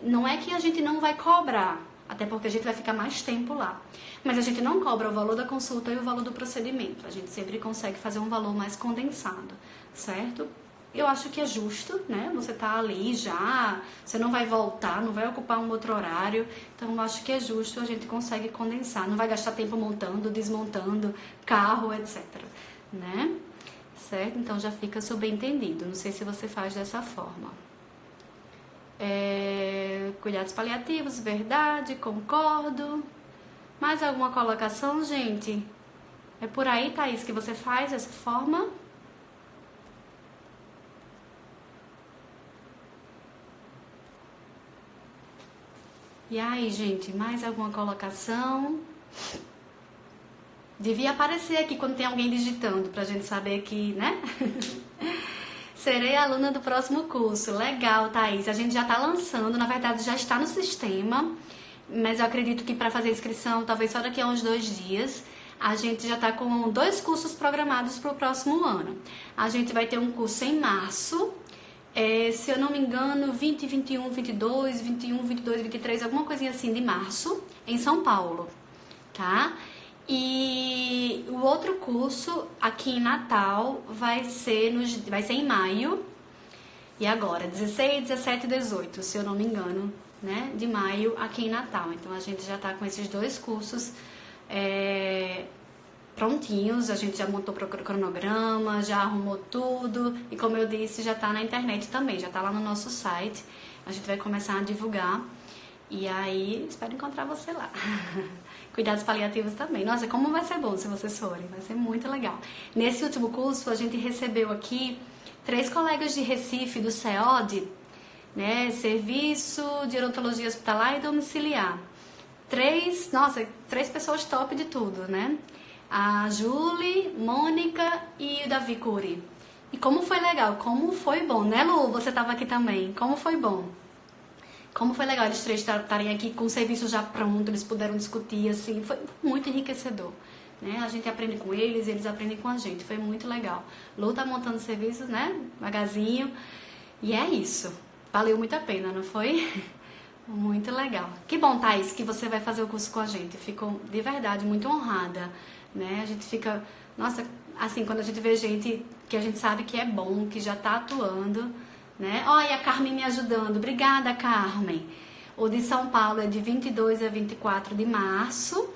[SPEAKER 1] não é que a gente não vai cobrar, até porque a gente vai ficar mais tempo lá. Mas a gente não cobra o valor da consulta e o valor do procedimento. A gente sempre consegue fazer um valor mais condensado, certo? Eu acho que é justo, né? Você tá ali já, você não vai voltar, não vai ocupar um outro horário. Então eu acho que é justo, a gente consegue condensar. Não vai gastar tempo montando, desmontando carro, etc. Né? Certo? Então já fica subentendido. Não sei se você faz dessa forma. Cuidados paliativos, verdade, concordo. Mais alguma colocação, gente? É por aí, Thaís, que você faz dessa forma? E aí, gente, mais alguma colocação? Devia aparecer aqui quando tem alguém digitando, pra gente saber que, né? Serei aluna do próximo curso. Legal, Thaís. A gente já está lançando, na verdade já está no sistema, mas eu acredito que para fazer inscrição, talvez só daqui a uns 2 dias, a gente já está com 2 cursos programados para o próximo ano. A gente vai ter um curso em março, se eu não me engano, 20, 21, 22, 21, 22, 23, alguma coisinha assim de março, em São Paulo, tá? E o outro curso aqui em Natal vai ser em maio. E agora, 16, 17 e 18, se eu não me engano, né? De maio aqui em Natal. Então a gente já tá com esses 2 cursos prontinhos. A gente já montou o cronograma, já arrumou tudo. E como eu disse, já tá na internet também, já tá lá no nosso site. A gente vai começar a divulgar. E aí, espero encontrar você lá. Cuidados paliativos também. Nossa, como vai ser bom se vocês forem. Vai ser muito legal. Nesse último curso, a gente recebeu aqui 3 colegas de Recife, do CEOD, né? Serviço de Odontologia Hospitalar e Domiciliar. 3 pessoas top de tudo, né? A Julie, Mônica e o Davi Cury. E como foi legal, como foi bom, né, Lu? Você estava aqui também. Como foi bom. Como foi legal eles 3 estarem aqui com o serviço já pronto, eles puderam discutir, assim, foi muito enriquecedor, né? A gente aprende com eles, eles aprendem com a gente, foi muito legal. Lu tá montando serviços, né, devagarzinho, e é isso. Valeu muito a pena, não foi? Muito legal. Que bom, Thaís, que você vai fazer o curso com a gente. Fico, de verdade, muito honrada, né? A gente fica, nossa, assim, quando a gente vê gente que a gente sabe que é bom, que já tá atuando, né? Olha, a Carmen me ajudando. Obrigada, Carmen. O de São Paulo é de 22 a 24 de março.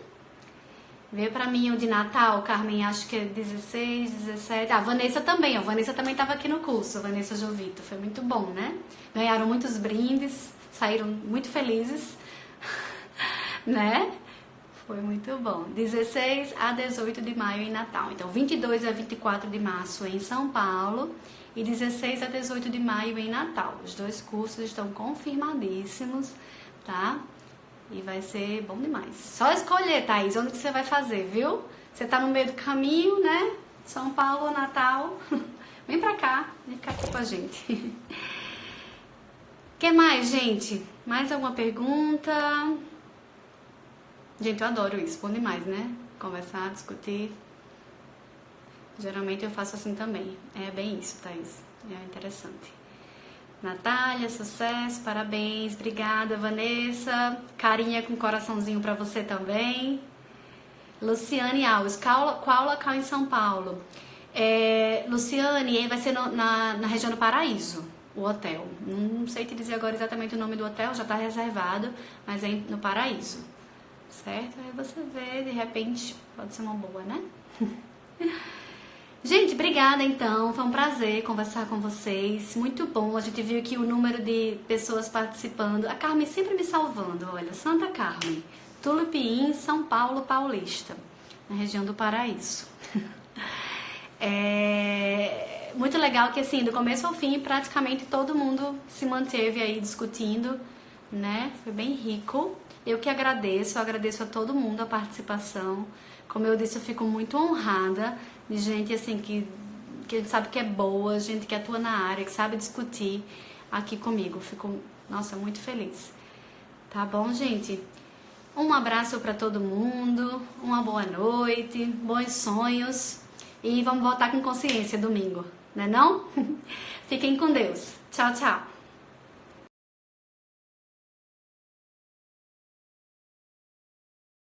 [SPEAKER 1] Vê pra mim o de Natal, Carmen, acho que é 16, 17. Ah, Vanessa também, ó. Vanessa também tava aqui no curso, Vanessa Jovito. Foi muito bom, né? Ganharam muitos brindes, saíram muito felizes, né? Foi muito bom. 16 a 18 de maio em Natal. Então, 22 a 24 de março em São Paulo e 16 a 18 de maio em Natal. Os 2 cursos estão confirmadíssimos, tá? E vai ser bom demais. Só escolher, Thaís, onde que você vai fazer, viu? Você tá no meio do caminho, né? São Paulo, Natal. Vem pra cá, vem ficar aqui com a gente. O que mais, gente? Mais alguma pergunta? Gente, eu adoro isso, bom demais, né? Conversar, discutir. Geralmente eu faço assim também. É bem isso, Thaís. É interessante. Natália, sucesso, parabéns. Obrigada, Vanessa. Carinha com coraçãozinho pra você também. Luciane Alves, qual local em São Paulo? Luciane, aí vai ser na região do Paraíso, o hotel. Não sei te dizer agora exatamente o nome do hotel, já tá reservado, mas é no Paraíso, certo? Aí você vê, de repente, pode ser uma boa, né? Gente, obrigada então, foi um prazer conversar com vocês, muito bom, a gente viu aqui o número de pessoas participando, a Carmen sempre me salvando, olha, Santa Carmen, Tulupim, São Paulo Paulista, na região do Paraíso. Muito legal que assim, do começo ao fim, praticamente todo mundo se manteve aí discutindo, né, foi bem rico, eu que agradeço a todo mundo a participação, como eu disse, eu fico muito honrada de gente assim que a gente sabe que é boa, gente que atua na área, que sabe discutir aqui comigo. Fico, nossa, muito feliz. Tá bom, gente? Um abraço para todo mundo, uma boa noite, bons sonhos e vamos voltar com consciência domingo, né não? Fiquem com Deus. Tchau, tchau.